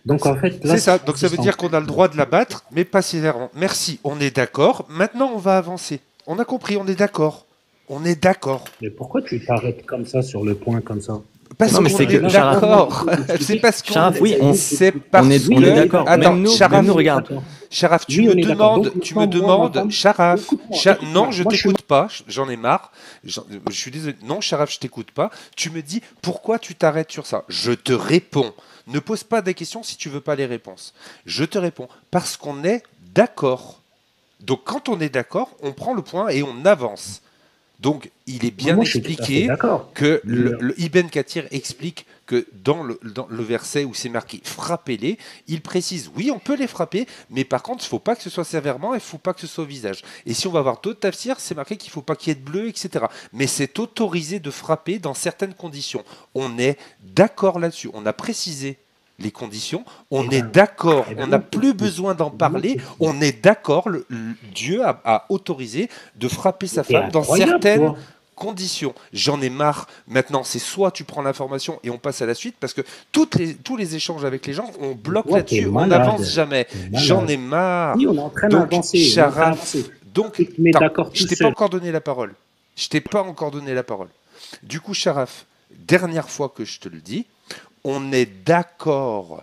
B: Donc en fait, là,
C: C'est ça. Donc ça veut dire qu'on a le droit de la battre, mais pas sévèrement. Merci. On est d'accord. Maintenant, on va avancer. On a compris. On est d'accord. On est d'accord.
B: mais pourquoi tu t'arrêtes comme ça sur le point comme ça?
C: Parce
A: Non, mais
C: qu'on
A: c'est
C: est
A: que Sharaf,
C: d'accord. C'est parce qu'on
A: Sharaf, oui,
C: c'est parce
A: on
C: que...
A: est d'accord.
C: Attends,
A: Même
C: Sharaf,
A: nous, regarde.
B: Attends.
C: Sharaf,
B: Oui, on est d'accord. Donc,
C: tu me
B: maintenant, moi, ma
C: demandes,
B: femme-
C: Sharaf,
B: Écoute-moi,
C: non,
B: écoute-moi.
C: je
B: Moi, je suis
C: t'écoute pas, j'en ai marre, je suis désolé, non, Sharaf, je t'écoute pas, tu me dis pourquoi tu t'arrêtes sur ça. Je te réponds, ne pose pas des questions si tu veux pas les réponses. Je te réponds, parce qu'on est d'accord. Donc quand on est d'accord, on prend le point et on avance. Donc, il est bien
B: moi, je suis tout à fait
C: expliqué
B: d'accord.
C: que
B: Mais,
C: le Ibn Kathir explique que dans le verset où c'est marqué frappez-les, il précise oui, on peut les frapper, mais par contre, il ne faut pas que ce soit sévèrement et il ne faut pas que ce soit au visage. Et si on va voir d'autres tafsirs, c'est marqué qu'il ne faut pas qu'il y ait de bleu, etc. Mais c'est autorisé de frapper dans certaines conditions. On est d'accord là-dessus. On a précisé les conditions, on
B: Eh
C: est
B: ben,
C: d'accord,
B: eh ben,
C: on n'a
B: moi,
C: plus besoin d'en parler, on est d'accord, Dieu a autorisé de frapper sa
B: t'es
C: femme dans
B: incroyable,
C: certaines
B: toi.
C: conditions. J'en ai marre. Maintenant, c'est soit tu prends l'information et on passe à la suite, parce que tous les échanges avec les gens, on bloque
B: Toi, t'es
C: là-dessus, on
B: malade.
C: n'avance jamais.
B: T'es
C: J'en
B: malade.
C: ai marre.
B: Oui, on est en train
C: Donc,
B: d'avancer. On est en train
C: Sharaf,
B: d'avancer.
C: donc,
B: Tu te mets
C: attends,
B: d'accord
C: je
B: tout
C: t'ai pas
B: seul.
C: encore donné la parole. Je t'ai pas encore donné la parole. Du coup, Sharaf, dernière fois que je te le dis, on est d'accord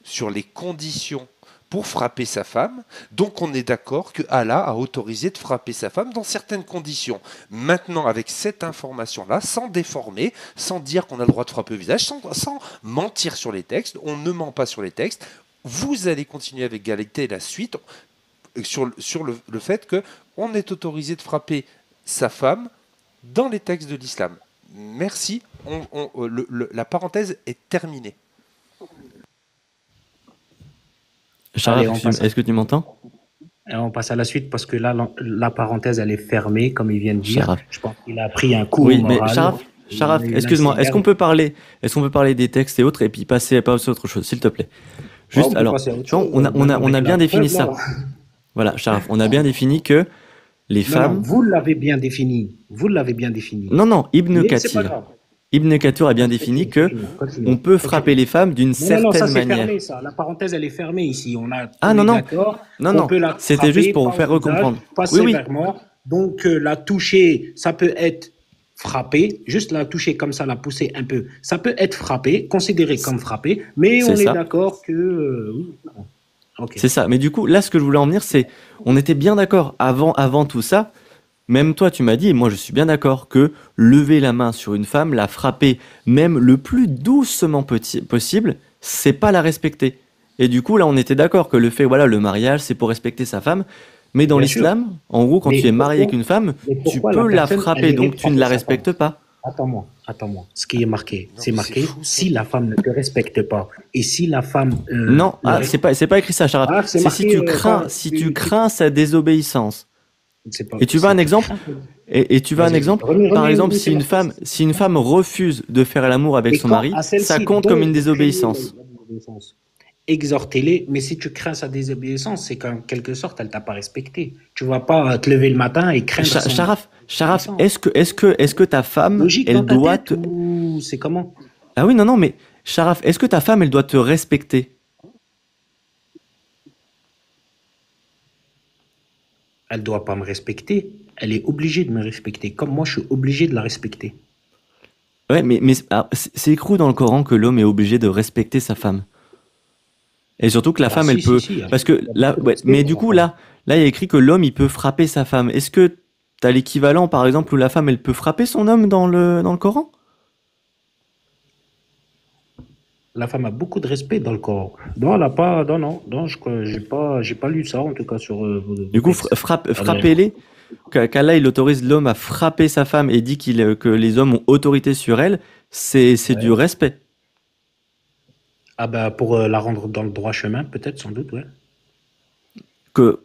C: sur les conditions pour frapper sa femme. Donc on est d'accord que Allah a autorisé de frapper sa femme dans certaines conditions. Maintenant, avec cette information-là, sans déformer, sans dire qu'on a le droit de frapper au visage, sans mentir sur les textes, on ne ment pas sur les textes, vous allez continuer avec égalité la suite sur le fait qu'on est autorisé de frapper sa femme dans les textes de l'islam. Merci, la parenthèse est terminée.
A: Sharaf, est-ce que tu m'entends?
B: On passe à la suite parce que là, la parenthèse, elle est fermée, comme il vient de dire.
A: Sharaf.
B: Je pense qu'il a pris un cours
A: Oui,
B: moral.
A: mais Sharaf, excuse-moi, est-ce qu'on peut parler des textes et autres et puis passer à autre chose, s'il te plaît? Juste, alors, tu vois, on a bien défini ça. Voilà, Sharaf, on a bien défini que les femmes...
B: Non, vous l'avez bien défini. Vous l'avez bien défini.
A: Non, Ibn
B: Mais c'est pas
A: Kathir.
B: grave.
A: Ibn Kathir a bien défini que on peut frapper les femmes d'une
B: Non,
A: certaine
B: ça c'est
A: manière.
B: fermé, ça. La parenthèse, elle est fermée ici.
A: Ah, non,
B: d'accord.
A: non,
B: On peut la
A: c'était
B: frapper,
A: juste pour
B: pas
A: vous faire
B: au visage,
A: recomprendre.
B: pas
A: Oui.
B: sévèrement. Donc, la toucher, ça peut être frappé. Juste la toucher comme ça, la pousser un peu. Ça peut être frappé, considéré comme frappé. Mais
A: C'est
B: on est
A: ça.
B: d'accord que... oui. Ok.
A: C'est ça. Mais du coup, là, ce que je voulais en venir, c'est, on était bien d'accord avant tout ça. Même toi, tu m'as dit, et moi je suis bien d'accord, que lever la main sur une femme, la frapper, même le plus doucement possible, c'est pas la respecter. Et du coup, là, on était d'accord que le fait, voilà, le mariage, c'est pour respecter sa femme. Mais dans
B: Bien sûr.
A: l'islam, en gros, quand
B: Mais
A: tu es marié
B: pourquoi-
A: avec une femme,
B: mais
A: tu
B: pourquoi
A: peux
B: la
A: la
B: personne,
A: frapper,
B: elle irait
A: donc tu ne la
B: frapper sa
A: respectes pas.
B: Attends-moi. Ce qui est marqué,
C: Non,
B: c'est
C: mais
B: marqué,
C: c'est fou, ça.
B: si la femme ne te respecte pas, et si la femme...
A: Non, c'est pas écrit ça, Sharaf.
B: Ah, c'est
A: C'est
B: marqué,
A: si tu crains sa désobéissance.
B: C'est pas-
A: Et tu veux un
B: c'est-
A: exemple? Et tu veux un
B: Vas-y,
A: exemple?
B: remets-
A: Par
B: remets-
A: exemple,
B: remets-
A: si une femme refuse de faire l'amour avec
B: Et
A: son
B: quand
A: mari,
B: à celle-ci,
A: ça compte
B: donc,
A: comme une désobéissance.
B: Exhortez-les, mais si tu crains sa désobéissance, c'est qu'en quelque sorte, elle t'a pas respecté. Tu vas pas te lever le matin et craindre son...
A: Sharaf,
B: désobéissance.
A: est-ce que ta femme,
B: Logique
A: elle
B: dans ta
A: doit
B: tête
A: te...
B: ou c'est comment?
A: Ah oui, non, mais Sharaf, est-ce que ta femme, elle doit te respecter?
B: Elle doit pas me respecter. Elle est obligée de me respecter, comme moi, je suis obligé de la respecter.
A: Ouais, mais c'est écrit dans le Coran que l'homme est obligé de respecter sa femme. Et surtout que la
B: Ah,
A: femme,
B: si,
A: elle
B: si,
A: peut...
B: si,
A: Parce que là, ouais, mais du coup, là, il y a écrit que l'homme, il peut frapper sa femme. Est-ce que tu as l'équivalent, par exemple, où la femme, elle peut frapper son homme dans le Coran?
B: La femme a beaucoup de respect dans le corps. Non, elle a pas. Non, j'ai pas lu ça en tout cas sur.
A: Du coup, frappez-les. Qu'Allah, il autorise l'homme à frapper sa femme et dit que les hommes ont autorité sur elle, c'est du respect.
B: Ah bah pour la rendre dans le droit chemin, peut-être, sans doute, ouais.
A: Que,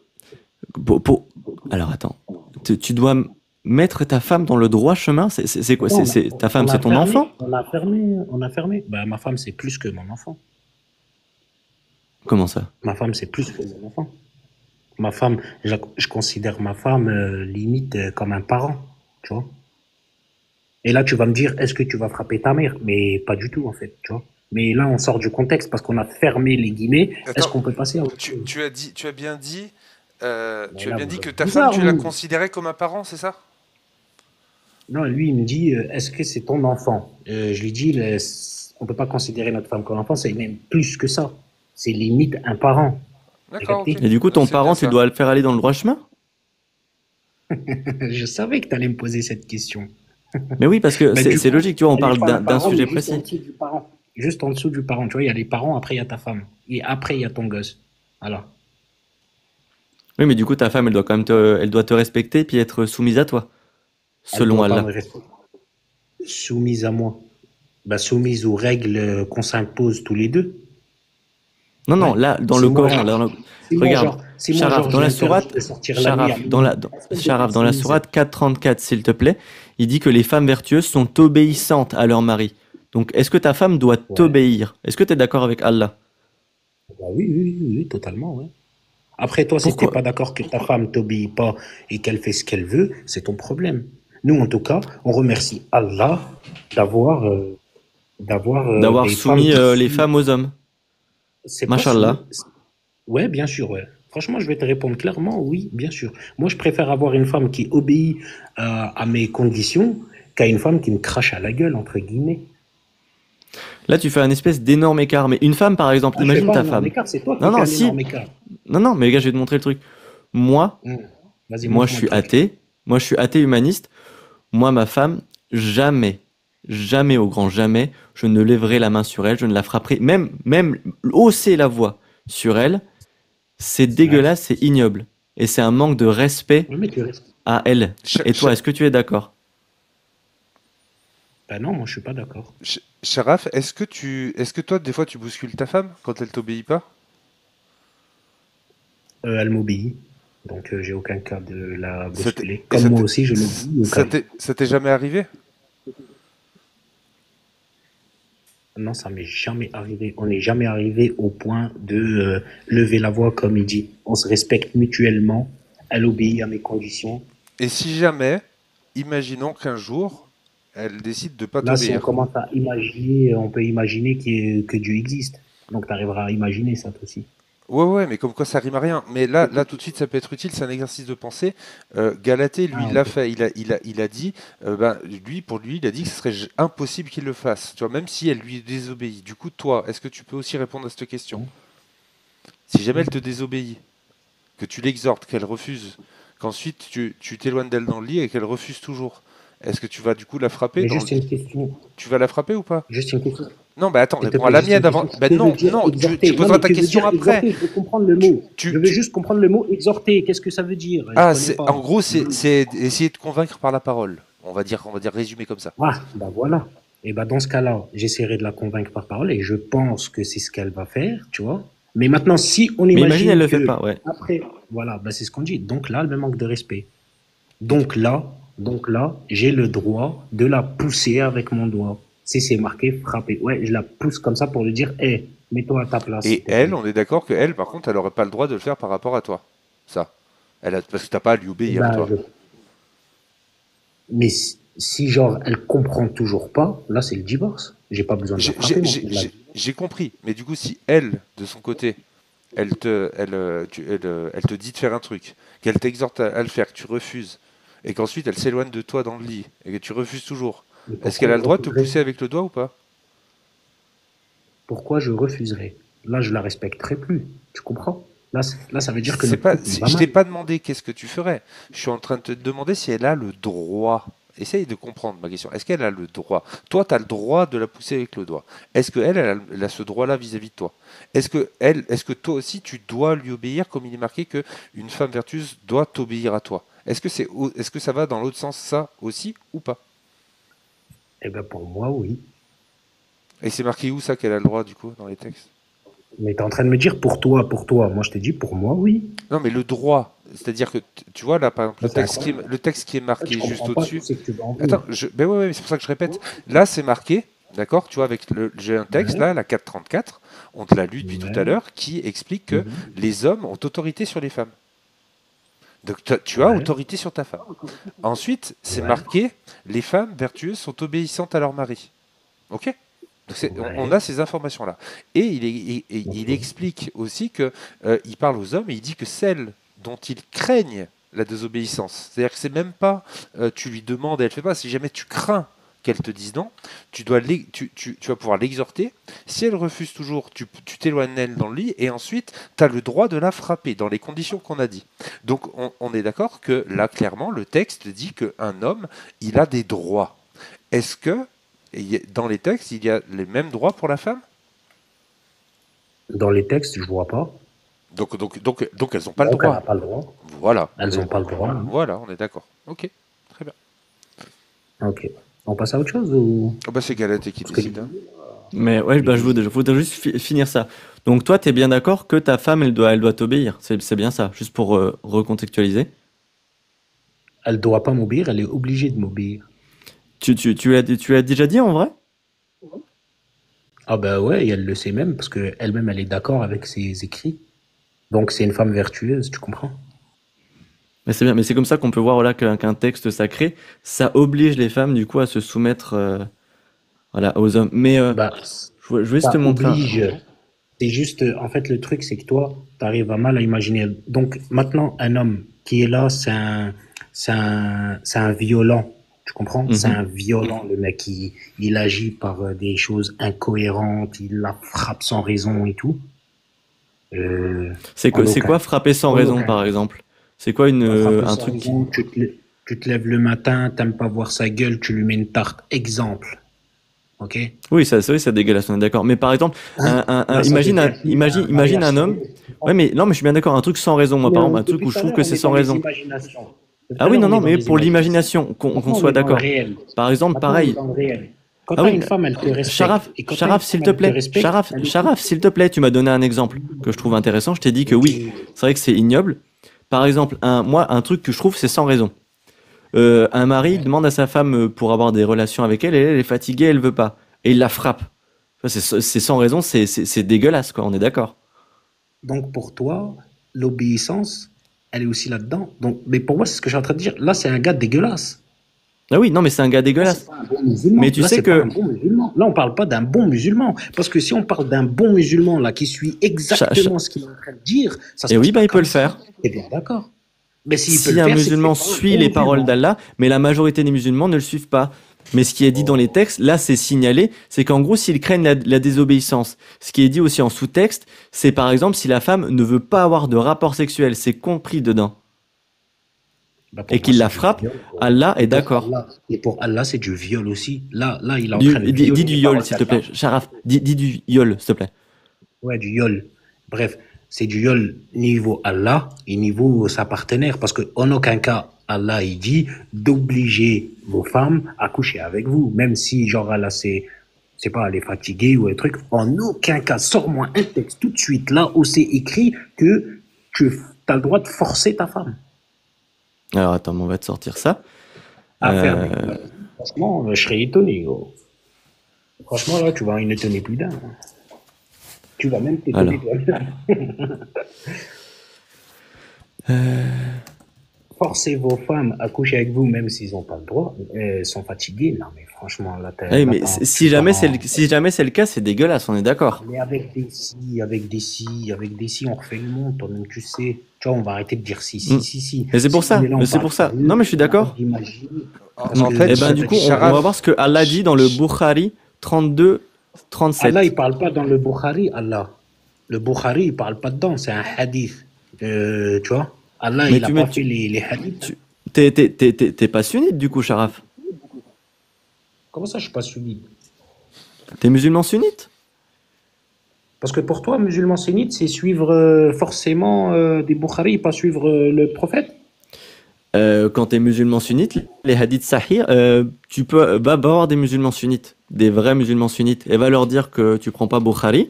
A: alors attends, tu dois mettre ta femme dans le droit chemin, c'est quoi?
B: Non,
A: Ta femme,
B: on a
A: c'est ton
B: fermé,
A: enfant?
B: On a fermé. Bah ma femme, c'est plus que mon enfant.
A: Comment ça?
B: Ma femme, c'est plus que mon enfant. Ma femme, je considère ma femme limite comme un parent, tu vois. Et là, tu vas me dire, est-ce que tu vas frapper ta mère? Mais pas du tout, en fait, tu vois. Mais là, on sort du contexte parce qu'on a fermé les guillemets. Est-ce
C: Attends,
B: qu'on peut passer à autre chose?
C: tu as bien dit que ta
B: Bizarre,
C: femme, tu la
B: vous.
C: considérais comme un parent, c'est ça?
B: Non, lui, il me dit, est-ce que c'est ton enfant? Je lui dis, on peut pas considérer notre femme comme enfant, c'est même plus que ça. C'est limite un parent.
C: D'accord, ok.
A: Et du coup, ton
C: C'est
A: parent,
C: bien
A: tu
C: ça.
A: dois le faire aller dans le droit chemin?
B: Je savais que tu allais me poser cette question.
A: Mais oui, parce que
B: Mais du
A: c'est
B: coup,
A: logique, tu vois, on
B: elle
A: parle
B: est pas un
A: d'un
B: parent,
A: sujet
B: mais juste en
A: précis.
B: dessous du parent. Juste en dessous du parent, tu vois, il y a les parents, après il y a ta femme. Et après, il y a ton gosse. Voilà.
A: Oui, mais du coup, ta femme, elle doit quand même elle doit te respecter puis être soumise à toi,
B: Elle
A: selon
B: doit pas
A: Allah.
B: me respecter. Soumise à moi. Bah, soumise aux règles qu'on s'impose tous les deux.
A: Non,
B: Ouais.
A: là, dans
B: Si
A: le
B: moi,
A: Coran,
B: genre,
A: là,
B: si moi,
A: regarde,
B: genre, si moi,
A: Sharaf,
B: genre,
A: dans la
B: j'ai interdit
A: sourate,
B: de sortir la nuit à
A: Sharaf, dans la,
B: minuit, est-ce que je vais
A: Sharaf,
B: être
A: dans la
B: soumise?
A: sourate 434, s'il te plaît, il dit que les femmes vertueuses sont obéissantes à leur mari. Donc, est-ce que ta femme doit
B: Ouais.
A: t'obéir? Est-ce que tu es d'accord avec Allah?
B: Bah oui, totalement, ouais. Après, toi, si t'es
A: Pourquoi?
B: pas d'accord que ta femme t'obéit pas et qu'elle fait ce qu'elle veut, c'est ton problème. Nous, en tout cas, on remercie Allah d'avoir
A: D'avoir
B: des
A: soumis
B: femmes
A: les femmes aux hommes.
B: C'est pas
A: Mashallah.
B: Ouais, bien sûr, ouais. Franchement, je vais te répondre clairement, oui, bien sûr. Moi, je préfère avoir une femme qui obéit à mes conditions qu'à une femme qui me crache à la gueule, entre guillemets.
A: Là, tu fais un espèce d'énorme écart. Mais une femme, par exemple,
B: Ah, je fais
A: imagine
B: pas
A: ta
B: un énorme
A: femme.
B: écart, c'est toi qui
A: Non,
B: fais
A: non,
B: un
A: si.
B: énorme écart.
A: Non, non, mais les gars, je vais te montrer le truc. Moi,
B: Hmm. Vas-y,
A: moi, je
B: montre-moi le
A: suis
B: truc.
A: athée. Moi, je suis athée humaniste. Moi, ma femme, jamais, jamais au grand jamais, je ne lèverai la main sur elle, je ne la frapperai. Même hausser la voix sur elle, c'est
B: Ouais.
A: dégueulasse, c'est ignoble. Et c'est un manque de respect
B: Oui, mais tu restes.
A: à elle.
C: Ch-
A: Et toi,
C: Ch-
A: est-ce que tu es d'accord?
B: Ben non, moi je suis pas d'accord.
C: Sharaf, est-ce que toi, des fois, tu bouscules ta femme quand elle t'obéit pas?
B: Elle m'obéit. Donc j'ai aucun cas de la
C: Ça t'est-
B: bousculer.
C: Et
B: Comme moi aussi, je l'obéis au cas où.
C: ça t'est jamais arrivé?
B: Non, ça m'est jamais arrivé. On n'est jamais arrivé au point de lever la voix comme il dit. On se respecte mutuellement. Elle obéit à mes conditions.
C: Et si jamais, imaginons qu'un jour, elle décide de pas
B: Là, si on
C: t'obéir.
B: commence à imaginer, on peut imaginer que Dieu existe. Donc tu arriveras à imaginer ça toi aussi.
C: Ouais, ouais, mais comme quoi ça rime à rien. Mais là, tout de suite, ça peut être utile. C'est un exercice de pensée. Galatée, lui,
B: Ah,
C: il l'a
B: ok.
C: fait. Il a dit, ben, pour lui, il a dit que ce serait impossible qu'il le fasse. Tu vois, même si elle lui désobéit. Du coup, toi, est-ce que tu peux aussi répondre à cette question?
B: Hum,
C: Si jamais elle
B: hum.
C: te désobéit, que tu l'exhortes, qu'elle refuse, qu'ensuite tu t'éloignes d'elle dans le lit et qu'elle refuse toujours, est-ce que tu vas du coup la frapper
B: Mais
C: dans le...
B: juste une question.
C: Tu vas la frapper ou pas?
B: Juste une question.
C: Non, bah attends,
B: S'il te
C: réponds à
B: plaît,
C: la
B: juste une
C: mienne avant.
B: question.
C: Ben
B: Que veut
C: non,
B: dire
C: non, tu
B: exhorter? Non,
C: poseras
B: mais
C: ta
B: que veut
C: question
B: dire
C: après.
B: exhorter? Je veux comprendre le
C: Tu,
B: mot. Je
C: tu,
B: veux
C: tu-
B: juste comprendre le mot exhorter. Qu'est-ce que ça veut dire? Je
C: Ah,
B: connais
C: en
B: pas.
C: gros, c'est essayer de convaincre par la parole. On va dire résumé comme ça.
B: Ah, bah voilà. Et bah dans ce cas-là, j'essaierai de la convaincre par parole et je pense que c'est ce qu'elle va faire, tu vois. Mais maintenant, si on
A: Mais imagine, elle
B: imagine
A: le fait
B: que
A: pas, ouais.
B: après, voilà, bah c'est ce qu'on dit. Donc là, elle me manque de respect. Donc là, j'ai le droit de la pousser avec mon doigt. Si c'est marqué frapper, ouais, je la pousse comme ça pour lui dire, hé, mets-toi à ta place, s'il
C: Et
B: te
C: elle,
B: plaît.
C: on est d'accord que elle, par contre, elle aurait pas le droit de le faire par rapport à toi. Ça. Parce que t'as pas à lui
B: Et
C: obéir,
B: ben,
C: toi.
B: mais si genre elle comprend toujours pas, là c'est le divorce. J'ai pas besoin de la
C: J'ai
B: frapper,
C: j'ai-
B: moi.
C: j'ai- j'ai- j'ai compris. Mais du coup, si elle, de son côté, elle te dit de faire un truc, qu'elle t'exhorte à le faire, que tu refuses, et qu'ensuite elle s'éloigne de toi dans le lit, et que tu refuses toujours,
B: Mais
C: est-ce
B: pourquoi
C: qu'elle a
B: je
C: le droit de te
B: refuserais?
C: pousser avec le doigt ou pas?
B: Pourquoi je refuserais? Là, je la respecterai plus. Tu comprends? Là, ça veut dire que
C: C'est
B: notre
C: pas,
B: couple il va
C: je t'ai
B: mal.
C: pas demandé qu'est-ce que tu ferais. Je suis en train de te demander si elle a le droit. Essaye de comprendre ma question. Est-ce qu'elle a le droit? Toi, tu as le droit de la pousser avec le doigt. Est-ce qu'elle, elle a ce droit-là vis-à-vis de toi? Est-ce que toi aussi, tu dois lui obéir, comme il est marqué que une femme vertueuse doit t'obéir à toi? Est-ce que ça va dans l'autre sens, ça aussi, ou pas?
B: Eh ben pour moi, oui.
C: Et c'est marqué où ça qu'elle a le droit, du coup, dans les textes?
B: Mais tu es en train de me dire pour toi, pour toi. Moi, je t'ai dit pour moi, oui.
C: Non, mais le droit, c'est-à-dire que, tu vois, là, par exemple,
B: Ça, c'est incroyable.
C: le texte qui est
B: En fait, je
C: marqué juste
B: comprends pas. Tu
C: au-dessus.
B: sais que tu vas en
C: Attends,
B: venir.
C: ben ouais, ouais, c'est pour ça que je répète. Là, c'est marqué, d'accord, tu vois, j'ai un texte,
B: Ouais,
C: là, la 434, on te l'a lu depuis tout à
B: ouais,
C: l'heure, qui explique que
B: mhm,
C: les hommes ont autorité sur les femmes. Donc, tu as
B: ouais,
C: autorité sur ta femme. Ensuite, c'est
B: ouais,
C: marqué, les femmes vertueuses sont obéissantes à leur mari. Ok? Donc on
B: ouais.
C: a ces informations-là. Et il
B: Ok.
C: explique aussi que il parle aux hommes et il dit que celles dont ils craignent la désobéissance, c'est-à-dire que c'est même pas tu lui demandes et elle fait pas, si jamais tu crains qu'elle te dise non, tu vas pouvoir l'exhorter. Si elle refuse toujours, tu t'éloignes d'elle dans le lit et ensuite tu as le droit de la frapper dans les conditions qu'on a dit. Donc on est d'accord que là, clairement, le texte dit qu'un homme, il a des droits. Est-ce que dans les textes, il y a les mêmes droits pour la femme?
B: Dans les textes, je vois pas.
C: Donc elles n'ont pas le
B: Donc, elle n'a
C: droit.
B: pas le droit.
C: Voilà,
B: Elles n'ont pas le droit, hein.
C: voilà, on est d'accord. Ok, très bien.
B: Ok. On passe à autre chose ou...
C: Oh bah c'est Galatée qui
B: Parce que
C: décide, hein.
A: Mais ouais, bah, je voudrais juste finir ça. Donc toi, tu es bien d'accord que ta femme, elle doit t'obéir. C'est bien ça, juste pour recontextualiser.
B: elle doit pas m'obéir, elle est obligée de m'obéir.
A: Tu l'as déjà dit en vrai?
B: Ah bah ouais, et elle le sait même, parce que elle-même, elle est d'accord avec ses écrits. Donc c'est une femme vertueuse, tu comprends?
A: Mais c'est bien, mais c'est comme ça qu'on peut voir voilà, qu'un texte sacré, ça oblige les femmes du coup à se soumettre voilà, aux hommes. Mais
B: Bah,
A: je vais juste te
B: ça
A: montrer.
B: oblige. C'est juste, en fait, le truc, c'est que toi, tu arrives à mal à imaginer. Donc maintenant, un homme qui est là, c'est un violent. Tu comprends? C'est
A: Mhm.
B: un violent, le mec. Il agit par des choses incohérentes, il la frappe sans raison et tout. En
A: C'est
B: aucun
A: quoi
B: cas.
A: frapper sans
B: En
A: raison,
B: aucun
A: par
B: cas.
A: exemple? C'est quoi
B: Bah, frapper
A: un
B: sans
A: truc qui...
B: raison, tu te lèves le matin, t'aimes pas voir sa gueule, tu lui mets une tarte. Exemple. Ok?
A: Oui, ça, oui, ça dégueulasse, on est d'accord. Mais par exemple,
B: Hein? Là, ça devient plus un
A: imagine
B: mariage
A: un homme.
B: sérieux. Tu
A: Ouais,
B: comprends?
A: mais non, mais je suis bien d'accord. Un truc sans raison, moi,
B: Mais
A: par exemple, un truc
B: depuis
A: où je
B: tout à
A: trouve
B: l'heure,
A: que
B: on
A: c'est
B: est
A: sans
B: dans les
A: raison.
B: imaginations. Depuis
A: Ah
B: tout à
A: oui,
B: l'heure,
A: non,
B: on est
A: non,
B: dans
A: mais
B: les
A: pour
B: imaginations.
A: l'imagination, qu'on
B: Maintenant, on
A: soit
B: est dans le
A: d'accord.
B: réel.
A: Par exemple,
B: Maintenant, on est
A: pareil.
B: dans le réel. Quand
A: Ah
B: tu as
A: oui,
B: une femme, elle te respecte. Et quand tu as une
A: Sharaf,
B: femme,
A: s'il te
B: elle te
A: plaît.
B: respecte, elle écoute.
A: Sharaf, s'il te plaît, tu m'as donné un exemple que je trouve intéressant. Je t'ai dit que
B: Ok.
A: oui, c'est vrai que c'est ignoble. Par exemple, moi, un truc que je trouve, c'est sans raison. Un mari
B: Ouais.
A: demande à sa femme pour avoir des relations avec elle, et elle est fatiguée, elle veut pas. Et il la frappe. Ça, c'est sans raison, c'est dégueulasse, quoi, on est d'accord.
B: Donc, pour toi, l'obéissance, elle est aussi là-dedans. Donc, mais pour moi, c'est ce que je suis en train de dire. Là, c'est un gars dégueulasse.
A: Ah oui, non, mais c'est un gars
B: Là, c'est
A: dégueulasse.
B: pas un bon
A: Mais
B: musulman.
A: tu
B: Là,
A: sais
B: c'est pas un
A: que...
B: bon musulman. Là, on parle pas d'un bon musulman. Parce que si on parle d'un bon musulman, là, qui suit
A: Cha- cha-
B: exactement ce qu'il est en train de dire, ça se
A: Et
B: passe
A: oui,
B: pas
A: bah, il peut le
B: comme ça.
A: faire.
B: T'es bien d'accord. Mais s'il peut le
A: Si un
B: faire, c'est que
A: musulman
B: c'est pas un
A: suit
B: bon
A: les paroles
B: musulman.
A: d'Allah, mais la majorité des musulmans ne le suivent pas. Mais ce qui est dit dans les
B: Oh.
A: textes, là c'est signalé, c'est qu'en gros s'ils craignent la désobéissance, ce qui est dit aussi en sous-texte, c'est par exemple si la femme ne veut pas avoir de rapport sexuel, c'est compris dedans,
B: Bah, pour
A: et
B: moi,
A: qu'il
B: c'est
A: la
B: du
A: frappe,
B: viol, quoi.
A: Allah est d'accord.
B: Et pour Allah, c'est du viol aussi. Là, il est en train de
A: Dis
B: violer
A: du
B: les
A: yol
B: paroles
A: s'il te plaît,
B: d'Allah.
A: Sharaf, dis du yol s'il te plaît.
B: Ouais, du yol. Bref, c'est du yol niveau Allah et niveau sa partenaire. Parce qu'en aucun cas, Allah, il dit d'obliger vos femmes à coucher avec vous. Même si, genre, Allah, c'est pas, elle est fatiguée ou un truc. En aucun cas, sors-moi un texte tout de suite là où c'est écrit que tu as le droit de forcer ta femme
A: Alors attends, on va te sortir ça.
B: à faire des.
A: Euh,
B: Franchement, je serais étonné, gros. Franchement, là, tu vas en étonner plus d'un. Tu vas même t'étonner
A: alors,
B: toi-même. Forcez vos femmes à coucher avec vous, même s'ils n'ont pas le droit. Elles sont fatiguées. Non, mais franchement,
A: eh,
B: là
A: mais
B: tu pars en.
A: si jamais c'est le cas, c'est dégueulasse, on est d'accord.
B: Mais avec des si, on refait le monde, toi-même, tu sais. Tu vois, on va arrêter de dire si,
A: Hmm.
B: si, si, si.
A: Mais c'est pour
B: Si, mais
A: ça,
B: là, on
A: mais c'est
B: parle
A: pour ça. Non
B: sérieux,
A: mais je suis
B: on arrête
A: d'accord.
B: d'imaginer.
C: En,
B: Parce
C: en
B: que
C: fait,
A: Eh ben du coup, on va
C: Sharaf,
A: voir ce que Allah dit dans le Bukhari 32,
B: Allah,
A: 37.
B: il parle pas dans le Bukhari, Allah. Le Bukhari, il parle pas dedans, c'est un hadith. Tu vois? Allah,
A: Mais
B: il a pas fait les hadiths.
A: tu t'es pas sunnite du coup, Sharaf.
B: Comment ça, je suis pas suivi?
A: T'es musulman sunnite.
B: Parce que pour toi, musulman sunnite, c'est suivre forcément des Bukhari et pas suivre le prophète?
A: Quand t'es musulman sunnite, les hadiths sahih, tu peux va voir des musulmans sunnites, des vrais musulmans sunnites, et va leur dire que tu prends pas Bukhari.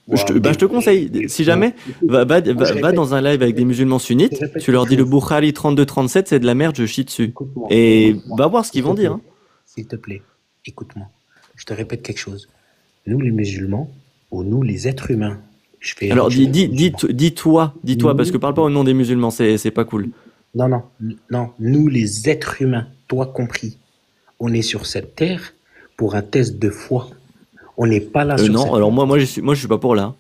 B: Ouais,
A: Je te conseille, si jamais,
B: Moi, je
A: va
B: répète,
A: dans un live avec des musulmans
B: je
A: sunnites,
B: répète
A: tu leur
B: quelque
A: dis le
B: chose.
A: Bukhari 32-37, c'est de la merde, je chie dessus.
B: Écoute-moi,
A: Et
B: écoute-moi,
A: va voir ce qu'ils
B: s'il te
A: vont dire.
B: plaît,
A: Hein.
B: s'il te plaît, écoute-moi. Je te répète quelque chose. Nous, les musulmans, ou nous, les êtres humains,
A: Alors
B: je fais les musulmans.
A: dis-toi, parce que
B: Nous,
A: parle pas au nom des musulmans, c'est pas cool.
B: non, non, non, nous, les êtres humains, toi compris, on est sur cette terre pour un test de foi. On n'est pas là sur
A: Non,
B: cette
A: alors
B: terre.
A: moi je suis pas pour là. Hein.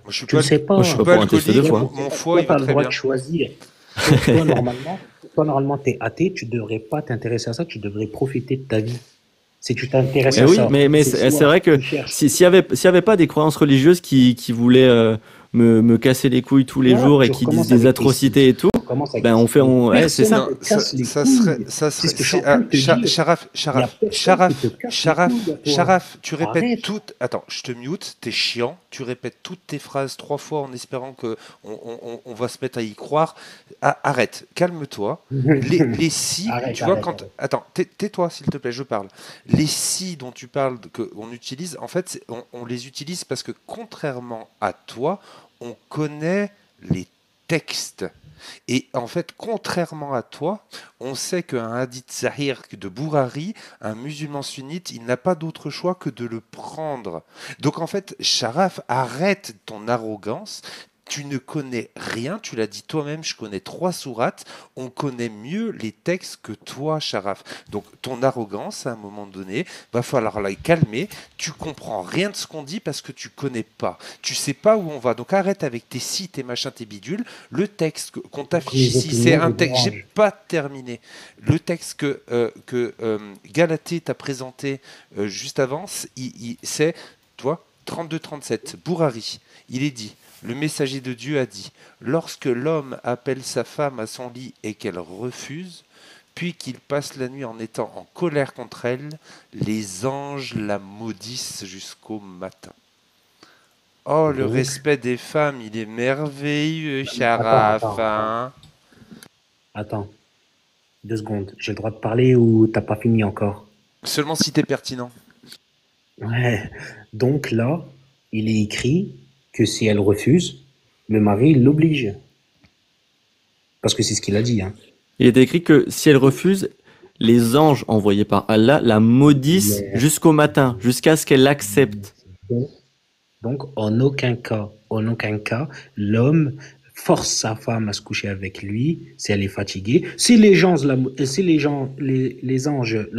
C: moi, je suis
B: Tu le
C: pas,
B: sais
A: Moi je suis
C: suis
A: pas
B: pas.
C: pas
A: pour un test de
C: alcoolique,
B: Toi, tu
A: foi.
B: sais
C: mon
B: pas.
C: foie, il
B: Tu
C: va
B: as le
C: très
B: droit de
C: bien.
B: choisir. Normalement, tu es athée, tu devrais pas t'intéresser à ça, tu devrais profiter de ta vie. Si tu t'intéresses
C: Oui,
A: Eh
B: à
A: oui,
B: ça,
A: mais
B: c'est
A: c'est
B: soit
A: vrai que
B: tu cherches.
A: s'il y avait pas des croyances religieuses qui voulaient me casser les couilles tous les
B: Voilà,
A: jours et
B: tu
A: qui disent
B: recommences
A: des
B: avec tes si.
A: atrocités et tout,
B: Tu recommences avec
A: ben
B: tes si.
A: c'est
B: Personne
A: ça.
C: non,
B: te casse les couilles.
C: ça
B: C'est
C: serait,
B: ce que je suis
C: si,
B: en train de te dire.
C: Sharaf,
B: Il n'y a personne qui te casse les couilles à toi.
C: Tu répètes
B: Arrête.
C: toutes. Attends, je te mute, t'es chiant. Tu répètes toutes tes phrases 3 fois en espérant que on va se mettre à y croire. Ah, arrête, calme-toi. Les si,
B: Arrête,
C: tu vois,
B: arrête,
C: quand.
B: arrête.
C: Attends, tais-toi s'il te plaît, je parle. Les si dont tu parles, qu'on utilise, en fait, on les utilise parce que contrairement à toi, on connaît les textes. Et en fait, contrairement à toi, on sait qu'un hadith sahih de Bourari, un musulman sunnite, il n'a pas d'autre choix que de le prendre. Donc en fait, Sharaf, arrête ton arrogance. Tu ne connais rien, tu l'as dit toi-même, je connais 3 sourates, on connaît mieux les textes que toi, Sharaf. Donc ton arrogance, à un moment donné, va falloir la calmer. Tu comprends rien de ce qu'on dit parce que tu connais pas. Tu sais pas où on va. Donc arrête avec tes si, tes machins, tes bidules. Le texte qu'on t'affiche
B: Les
C: ici,
B: opinions
C: c'est un
B: vous
C: texte, j'ai
B: dérangent.
C: pas terminé. Le texte que Galatée t'a présenté juste avant, c'est, toi, 32-37, Bourari. Il est dit, le messager de Dieu a dit, lorsque l'homme appelle sa femme à son lit et qu'elle refuse, puis qu'il passe la nuit en étant en colère contre elle, les anges la maudissent jusqu'au matin. Oh, le
B: Donc,
C: respect des femmes, il est merveilleux,
B: attends,
C: Sharaf,
B: attends, attends,
C: hein.
B: attends. 2 secondes. J'ai le droit de parler ou t'as pas fini encore?
C: Seulement si t'es pertinent.
B: Ouais. Donc là, il est écrit que si elle refuse, le mari l'oblige. Parce que c'est ce qu'il a dit, hein.
A: Il est écrit que si elle refuse, les anges envoyés par Allah la maudissent
B: Mais,
A: jusqu'au matin, jusqu'à ce qu'elle l'accepte.
B: donc, en aucun cas, l'homme force sa femme à se coucher avec lui si elle est fatiguée. Si les anges la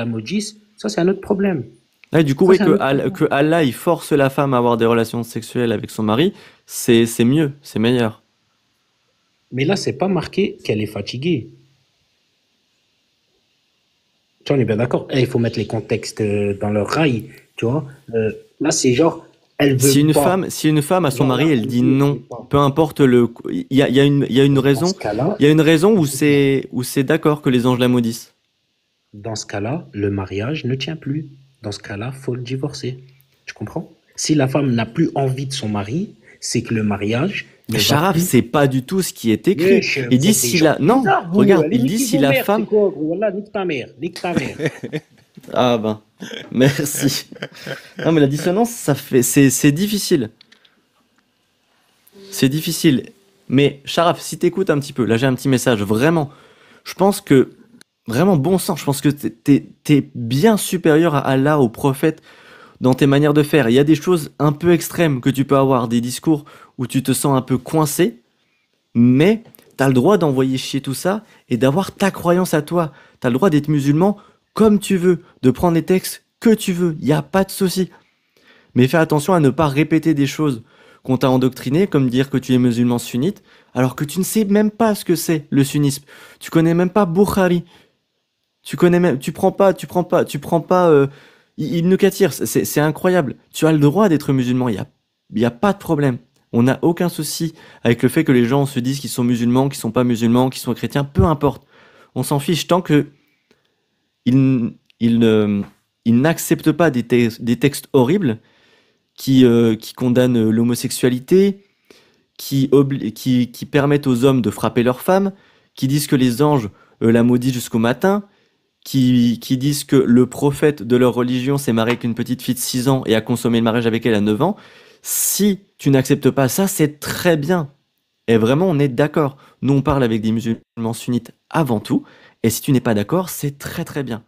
B: maudissent, ça c'est un autre problème.
A: Ouais, du coup,
B: Ça
A: oui,
B: c'est un autre problème.
A: que Allah il force la femme à avoir des relations sexuelles avec son mari, c'est mieux, c'est meilleur.
B: Mais là, c'est pas marqué qu'elle est fatiguée. Tu vois, on est bien d'accord. Il faut mettre les contextes dans leur rail, tu vois. Là, c'est genre, elle veut pas.
A: Si une femme à son
B: Genre
A: mari,
B: là,
A: elle
B: elle
A: dit
B: veut
A: non,
B: pas.
A: peu importe il y a une
B: Dans
A: raison,
B: ce cas-là,
A: il y a une raison où c'est d'accord que les anges la maudissent.
B: Dans ce cas-là, le mariage ne tient plus. Dans ce cas-là, faut le divorcer. Tu comprends? Si la femme n'a plus envie de son mari, c'est que le mariage ne va
A: Sharaf,
B: plus.
A: c'est pas du tout ce qui est écrit.
B: Wesh,
A: Il
B: vous
A: dit
B: êtes des
A: si
B: gens
A: la, non,
B: bizarres, vous.
A: regarde,
B: Allez,
A: il dit
B: niquez
A: si
B: vos
A: la
B: mères, c'est
A: femme,
B: quoi, gros? Wallah, nique ta mère, nique ta mère.
A: ah ben, merci. Non mais la dissonance, c'est difficile. C'est difficile. Mais Sharaf, si t'écoutes un petit peu, là j'ai un petit message, vraiment. Je pense que, vraiment bon sang, je pense que t'es bien supérieur à Allah, au prophète, dans tes manières de faire. Il y a des choses un peu extrêmes que tu peux avoir, des discours où tu te sens un peu coincé, mais t'as le droit d'envoyer chier tout ça et d'avoir ta croyance à toi. T'as le droit d'être musulman comme tu veux, de prendre les textes que tu veux, il n'y a pas de souci. Mais fais attention à ne pas répéter des choses qu'on t'a endoctrinées, comme dire que tu es musulman sunnite, alors que tu ne sais même pas ce que c'est le sunnisme. Tu connais même pas Bukhari. Tu prends pas Ibn Kathir. C'est incroyable. Tu as le droit d'être musulman. Il y a pas de problème. On n'a aucun souci avec le fait que les gens se disent qu'ils sont musulmans, qu'ils sont pas musulmans, qu'ils sont chrétiens. Peu importe. On s'en fiche tant que ils ne, ils n'acceptent pas des textes horribles qui condamnent l'homosexualité, qui permettent aux hommes de frapper leurs femmes, qui disent que les anges la maudissent jusqu'au matin, qui disent que le prophète de leur religion s'est marié avec une petite fille de 6 ans et a consommé le mariage avec elle à 9 ans. Si tu n'acceptes pas ça, c'est très bien. Et vraiment, on est d'accord. Nous, on parle avec des musulmans sunnites avant tout. Et si tu n'es pas d'accord, c'est très très bien.